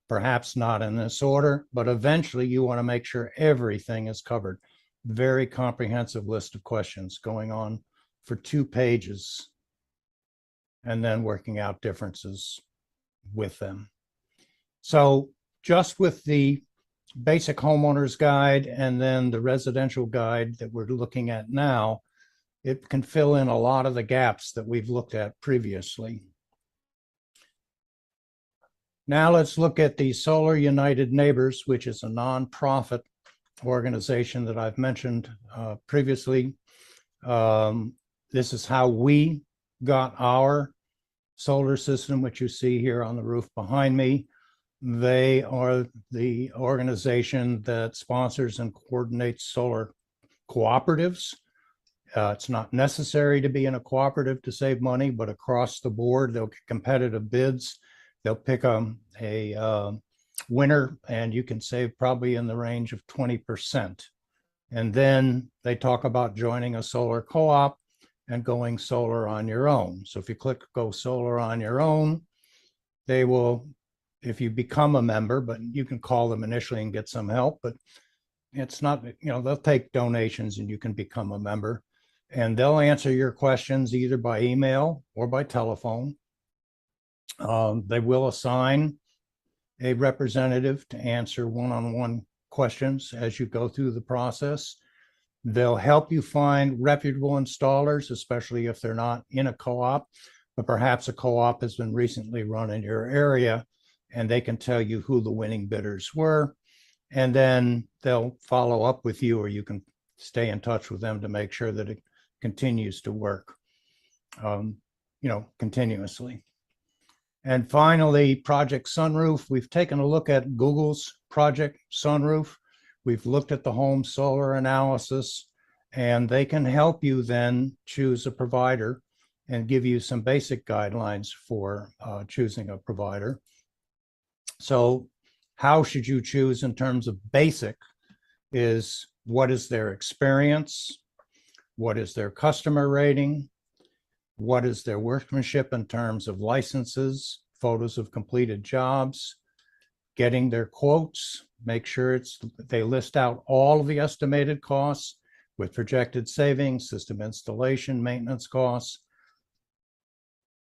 Perhaps not in this order, but eventually you want to make sure everything is covered. Very comprehensive list of questions going on for 2 pages, and then working out differences with them. So just with the basic homeowner's guide and then the residential guide that we're looking at now, it can fill in a lot of the gaps that we've looked at previously. Now let's look at the Solar United Neighbors, which is a nonprofit organization that I've mentioned previously. This is how we got our solar system, which you see here on the roof behind me. They are the organization that sponsors and coordinates solar cooperatives. It's not necessary to be in a cooperative to save money, but across the board, they'll get competitive bids. They'll pick a winner, and you can save probably in the range of 20%. And then they talk about joining a solar co-op and going solar on your own. So if you click go solar on your own, they will, if you become a member, but you can call them initially and get some help, but it's not, they'll take donations and you can become a member. And they'll answer your questions either by email or by telephone. They will assign a representative to answer one-on-one questions as you go through the process. They'll help you find reputable installers, especially if they're not in a co-op, but perhaps a co-op has been recently run in your area, and they can tell you who the winning bidders were. And then they'll follow up with you, or you can stay in touch with them to make sure that it continues to work, continuously. And finally, Project Sunroof. We've taken a look at Google's Project Sunroof. We've looked at the home solar analysis, and they can help you then choose a provider and give you some basic guidelines for choosing a provider. So how should you choose in terms of basic is what is their experience? What is their customer rating? What is their workmanship in terms of licenses, photos of completed jobs, getting their quotes, make sure they list out all of the estimated costs with projected savings, system installation, maintenance costs,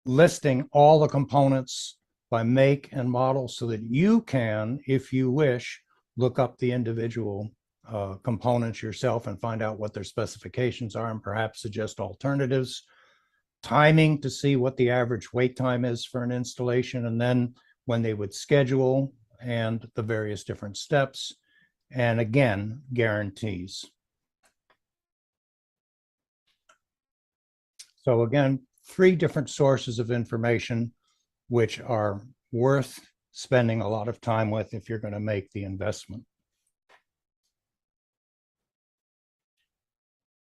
listing all the components by make and model so that you can, if you wish, look up the individual components yourself and find out what their specifications are and perhaps suggest alternatives. Timing to see what the average wait time is for an installation, and then when they would schedule and the various different steps. and again, guarantees. So again, 3 different sources of information which are worth spending a lot of time with if you're going to make the investment.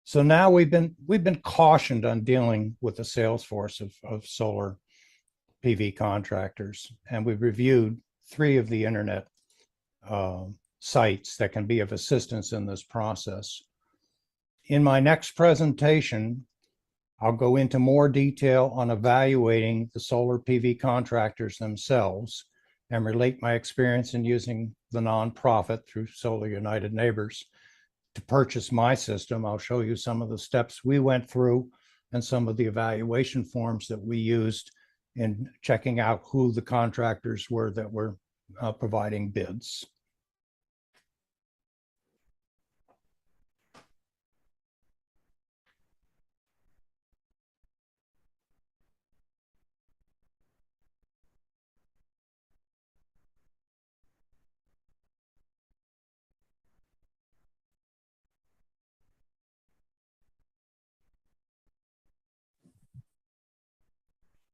So now we've been cautioned on dealing with the sales force of solar PV contractors, and we've reviewed 3 of the internet sites that can be of assistance in this process. In my next presentation, I'll go into more detail on evaluating the solar PV contractors themselves and relate my experience in using the nonprofit through Solar United Neighbors to purchase my system. I'll show you some of the steps we went through and some of the evaluation forms that we used in checking out who the contractors were that were providing bids.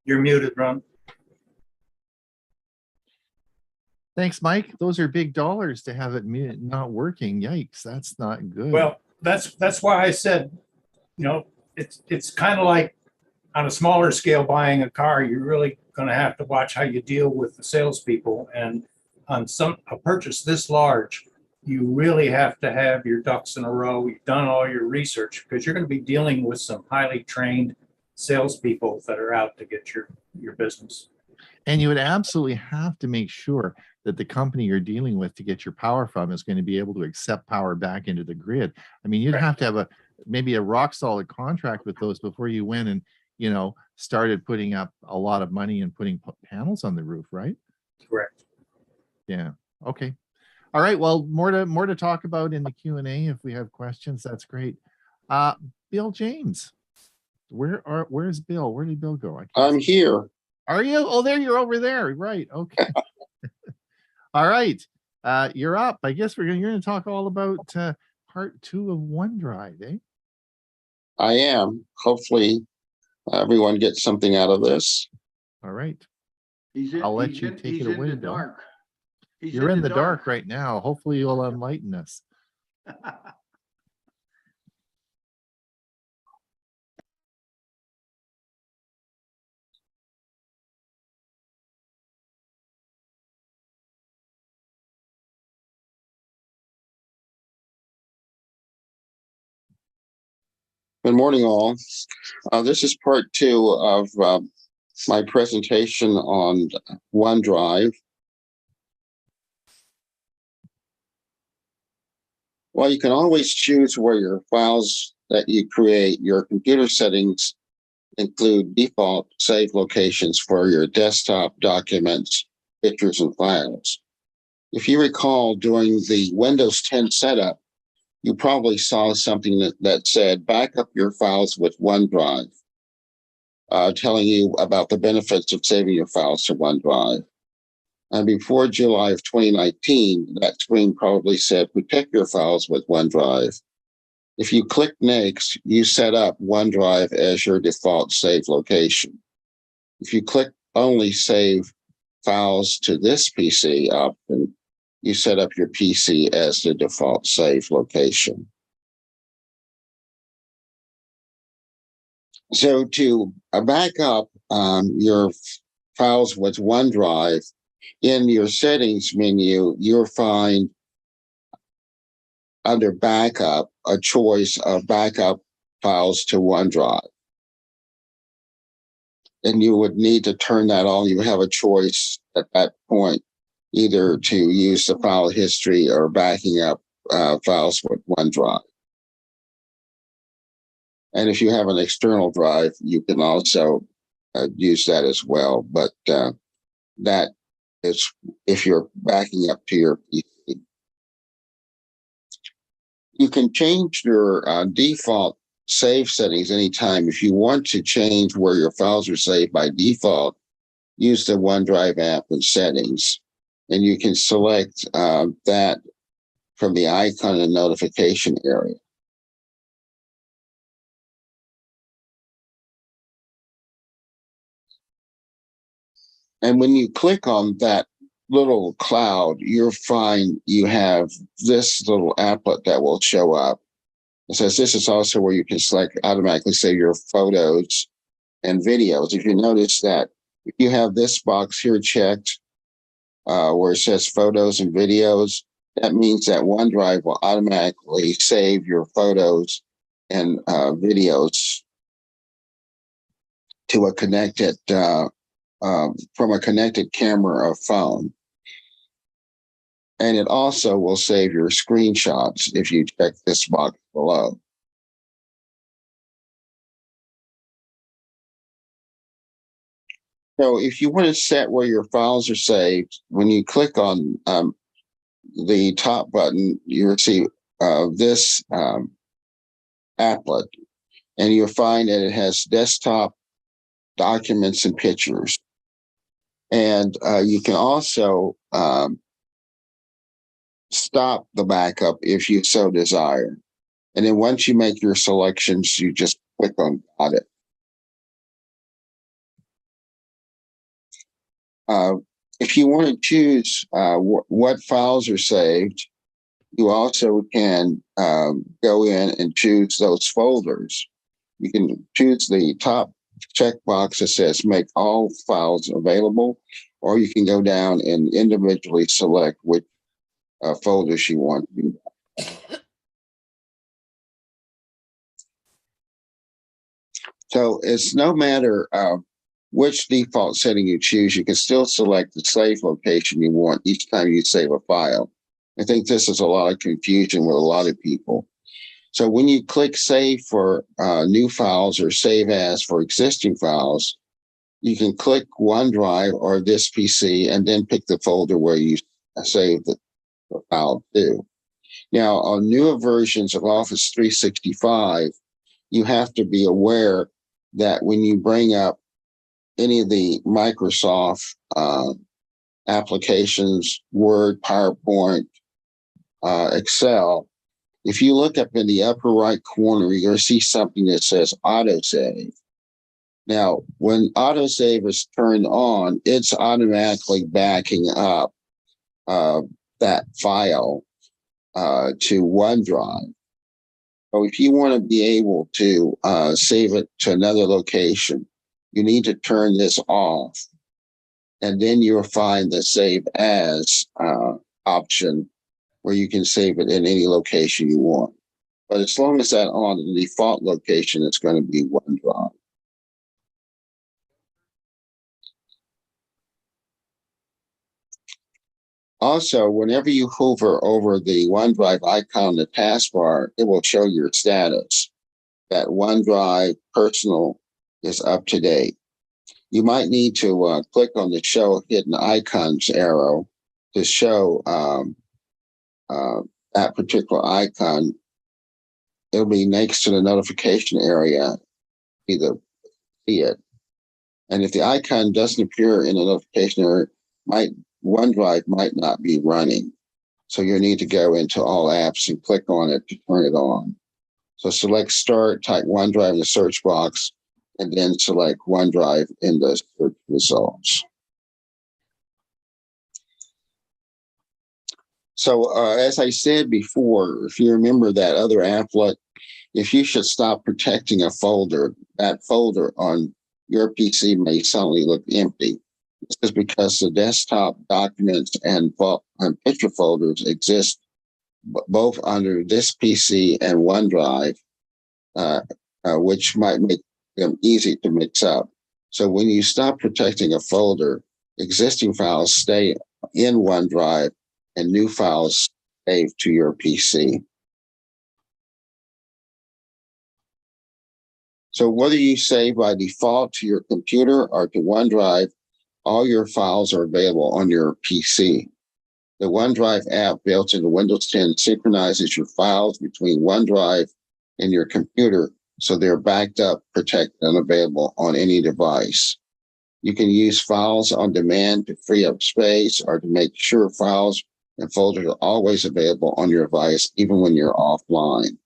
You're muted, Ron.
Thanks, Mike. Those are big dollars to have it not working. Yikes, that's not good.
Well, that's why I said, you know, it's kind of like on a smaller scale buying a car. You're really going to have to watch how you deal with the salespeople. And on a purchase this large, you really have to have your ducks in a row. You've done all your research because you're going to be dealing with some highly trained salespeople that are out to get your business.
And you would absolutely have to make sure that the company you're dealing with to get your power from is going to be able to accept power back into the grid. I mean, you'd have to have maybe a rock solid contract with those before you went and, you know, started putting up a lot of money and putting panels on the roof, right?
Correct.
Yeah. Okay. All right. Well, more to talk about in the Q&A if we have questions. That's great. Bill James, where's Bill? Where did Bill go?
I'm here.
Are you? Oh, there, you're over there. Right. Okay. All right. You're up. I guess you're going to talk all about part 2 of OneDrive, eh?
I am. Hopefully everyone gets something out of this.
All right. I'll let you take it away, Bill. You're in the dark right now. Hopefully you'll enlighten us.
Good morning, all. This is part 2 of my presentation on OneDrive. Well, you can always choose where your files that you create. Your computer settings include default save locations for your desktop documents, pictures, and files. If you recall, during the Windows 10 setup, you probably saw something that said back up your files with OneDrive, telling you about the benefits of saving your files to OneDrive. And before July of 2019, that screen probably said protect your files with OneDrive. If you click next, you set up OneDrive as your default save location. If you click only save files to this PC option, you set up your PC as the default save location. So to back up your files with OneDrive, in your settings menu, you'll find under backup a choice of backup files to OneDrive. And you would need to turn that on. You have a choice at that point, either to use the file history or backing up files with OneDrive. And if you have an external drive, you can also use that as well. But that is if you're backing up to your PC. You can change your default save settings anytime. If you want to change where your files are saved by default, use the OneDrive app in settings. And you can select that from the icon and notification area. And when you click on that little cloud, you'll find you have this little applet that will show up. It says this is also where you can select automatically save your photos and videos. If you notice that if you have this box here checked, where it says photos and videos, that means that OneDrive will automatically save your photos and videos to a connected from a connected camera or phone. And it also will save your screenshots if you check this box below. So if you want to set where your files are saved, when you click on the top button, you'll see this applet, and you'll find that it has desktop, documents, and pictures. And you can also stop the backup if you so desire. And then once you make your selections, you just click on Got It. If you want to choose what files are saved, you also can go in and choose those folders. You can choose the top checkbox that says make all files available, or you can go down and individually select which folders you want to do. So it's no matter which default setting you choose, you can still select the save location you want each time you save a file. I think this is a lot of confusion with a lot of people. So when you click save for new files or save as for existing files, you can click OneDrive or this PC and then pick the folder where you save the file to. Now, on newer versions of Office 365, you have to be aware that when you bring up any of the Microsoft applications, Word, PowerPoint, Excel, if you look up in the upper right corner, you're going to see something that says autosave. Now, when autosave is turned on, it's automatically backing up that file to OneDrive. So if you want to be able to save it to another location, you need to turn this off. And then you'll find the Save As option where you can save it in any location you want. But as long as that's on, the default location is going to be OneDrive. Also, whenever you hover over the OneDrive icon in the taskbar, it will show your status that OneDrive Personal is up to date. You might need to click on the Show Hidden Icons arrow to show that particular icon. It'll be next to the notification area, either see it. And if the icon doesn't appear in the notification area, OneDrive might not be running. So you need to go into all apps and click on it to turn it on. So select Start, type OneDrive in the search box, and then select OneDrive in the search results. So as I said before, if you remember that other applet, if you should stop protecting a folder, that folder on your PC may suddenly look empty. This is because the desktop documents and picture folders exist both under this PC and OneDrive, which might make them easy to mix up. So when you stop protecting a folder, existing files stay in OneDrive and new files save to your PC. So whether you save by default to your computer or to OneDrive, all your files are available on your PC. The OneDrive app built into Windows 10 synchronizes your files between OneDrive and your computer so they're backed up, protected, and available on any device. You can use files on demand to free up space or to make sure files and folders are always available on your device, even when you're offline.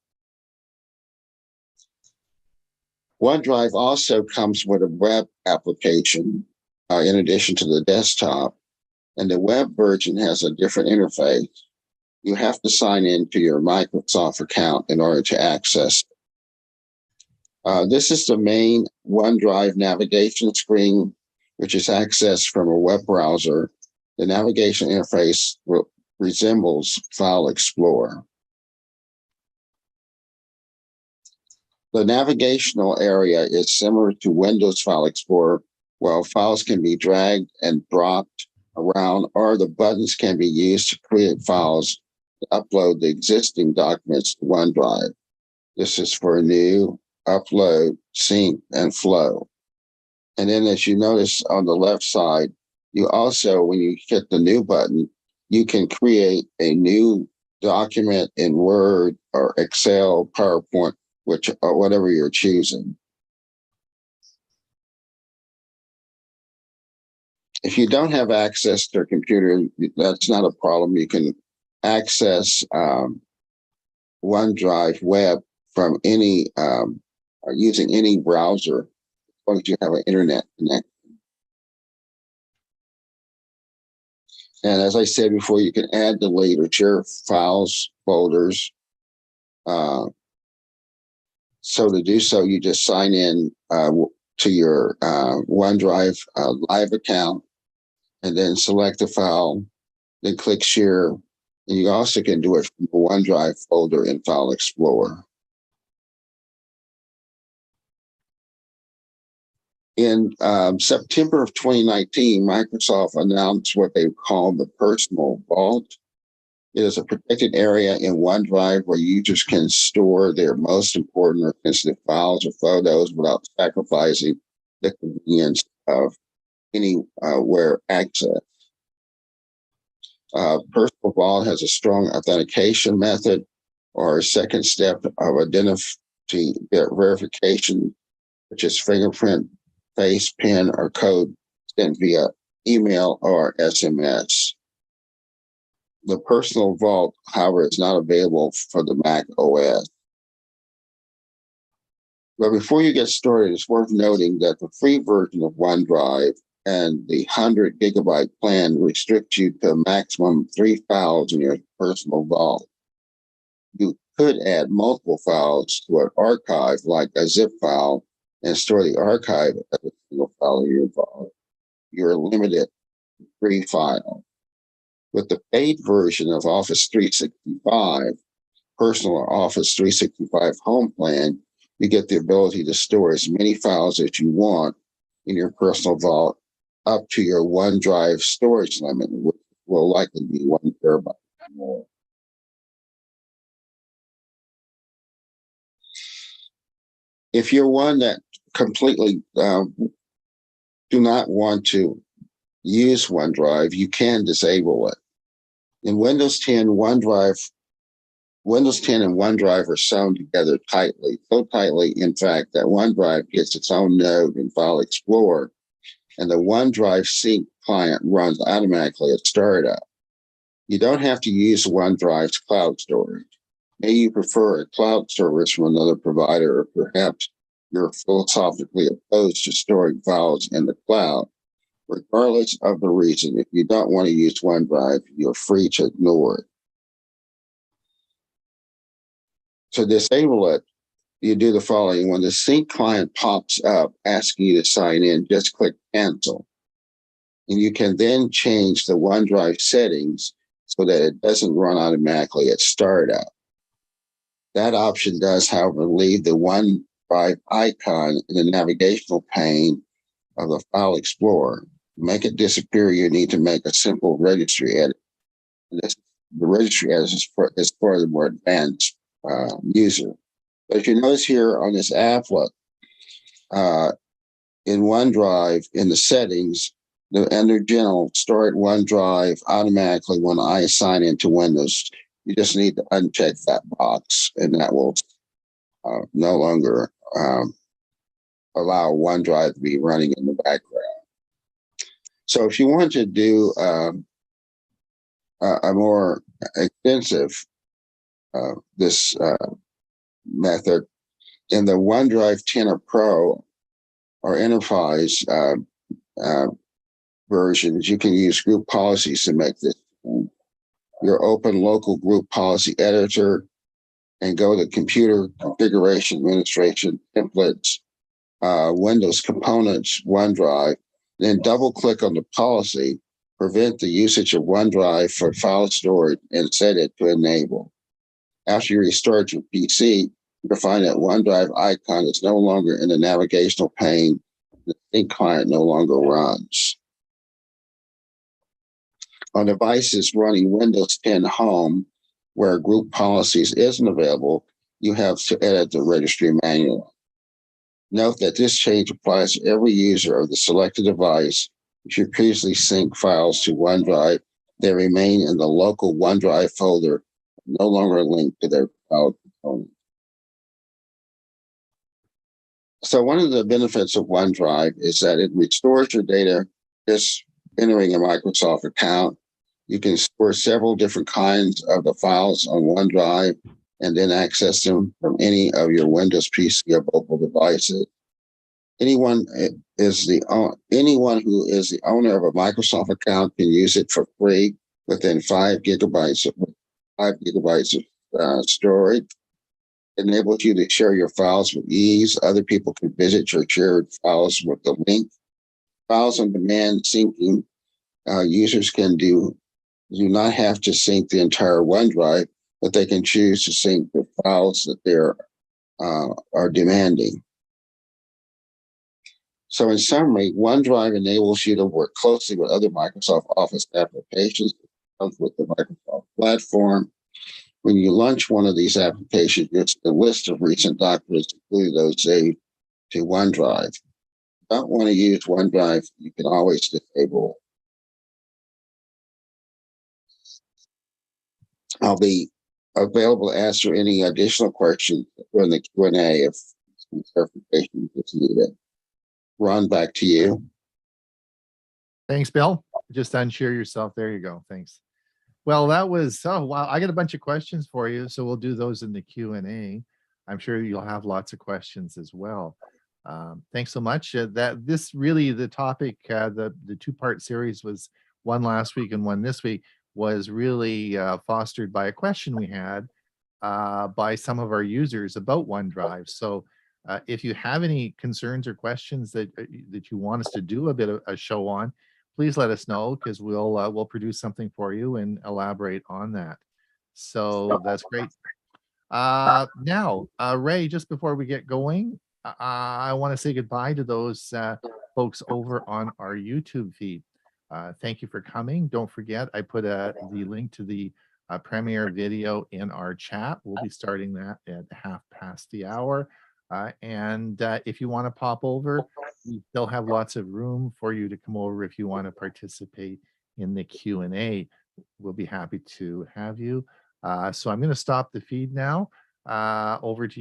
OneDrive also comes with a web application in addition to the desktop, and the web version has a different interface. You have to sign in to your Microsoft account in order to access it. This is the main OneDrive navigation screen, which is accessed from a web browser. The navigation interface resembles File Explorer. The navigational area is similar to Windows File Explorer, where files can be dragged and dropped around, or the buttons can be used to create files to upload the existing documents to OneDrive. This is for new, upload, sync, and flow. And then as you notice on the left side, you also, when you hit the new button, you can create a new document in Word or Excel, PowerPoint, or whatever you're choosing. If you don't have access to a computer, that's not a problem. You can access OneDrive Web from any using any browser, as long as you have an internet connection. And as I said before, you can add, delete, or share files, folders. So to do so, you just sign in to your OneDrive Live account, and then select the file, then click Share. And you also can do it from the OneDrive folder in File Explorer. In September of 2019, Microsoft announced what they call the Personal Vault. It is a protected area in OneDrive where users can store their most important or sensitive files or photos without sacrificing the convenience of anywhere access. Personal Vault has a strong authentication method or a second step of identity verification, which is fingerprint, face, PIN, or code sent via email or SMS. The Personal Vault, however, is not available for the Mac OS. But before you get started, it's worth noting that the free version of OneDrive and the 100 gigabyte plan restricts you to a maximum 3 files in your Personal Vault. You could add multiple files to an archive like a zip file and store the archive as a single file in your vault. You're limited to 3 files. With the paid version of Office 365, Personal or Office 365 Home Plan, you get the ability to store as many files as you want in your Personal Vault up to your OneDrive storage limit, which will likely be 1 terabyte or more. If you're one that completely do not want to use OneDrive, you can disable it. In Windows 10, Windows 10 and OneDrive are sewn together tightly, so tightly, in fact, that OneDrive gets its own node in File Explorer, and the OneDrive Sync client runs automatically at startup. You don't have to use OneDrive's cloud storage. Maybe you prefer a cloud service from another provider, or perhaps you're philosophically opposed to storing files in the cloud. Regardless of the reason, if you don't want to use OneDrive, you're free to ignore it. To disable it, you do the following. When the sync client pops up asking you to sign in, just click Cancel. And you can then change the OneDrive settings so that it doesn't run automatically at startup. That option does, however, leave the OneDrive icon in the navigational pane of the File Explorer. To make it disappear, you need to make a simple registry edit. The registry edit is for the more advanced user. But if you notice here on this applet, in OneDrive, in the settings, under General, store at OneDrive automatically when I sign into Windows. You just need to uncheck that box, and that will no longer allow OneDrive to be running in the background. So if you want to do a more extensive this method in the OneDrive 10 or Pro or Enterprise versions. You can use group policies to make this your open local group policy editor and go to computer configuration administration templates, Windows components, OneDrive, then double click on the policy, prevent the usage of OneDrive for file storage and set it to enable. After you restart your PC, you'll find that OneDrive icon is no longer in the navigational pane. The sync client no longer runs. On devices running Windows 10 Home, where group policies isn't available, you have to edit the registry manually. Note that this change applies to every user of the selected device. If you previously sync files to OneDrive, they remain in the local OneDrive folder, no longer linked to their cloud component. So one of the benefits of OneDrive is that it restores your data just entering a Microsoft account. You can store several different kinds of the files on OneDrive and then access them from any of your Windows PC or mobile devices. Anyone who is the owner of a Microsoft account can use it for free within 5 gigabytes of storage. It enables you to share your files with ease. Other people can visit your shared files with the link. Files on demand syncing, users can do not have to sync the entire OneDrive, but they can choose to sync the files that they are demanding. So in summary, OneDrive enables you to work closely with other Microsoft Office applications with the Microsoft platform. When you launch one of these applications, it's the list of recent documents, including those saved to OneDrive. If you don't want to use OneDrive, you can always disable it. I'll be available to answer any additional questions during the Q&A if some clarification is needed. Ron, back to you.
Thanks, Bill. Just unshare yourself. There you go. Thanks. Well, that was, oh, wow. I got a bunch of questions for you, so we'll do those in the Q&A. I'm sure you'll have lots of questions as well. Thanks so much. The topic, the two-part series was one last week and one this week, was really fostered by a question we had by some of our users about OneDrive. So if you have any concerns or questions that you want us to do a bit of a show on, please let us know, because we'll produce something for you and elaborate on that. So that's great. Now, Ray, just before we get going, I want to say goodbye to those folks over on our YouTube feed. Thank you for coming. Don't forget, I put the link to the premiere video in our chat. We'll be starting that at 1:30. And if you want to pop over, we still have lots of room for you to come over if you want to participate in the Q&A. We'll be happy to have you. So I'm going to stop the feed now. Over to you.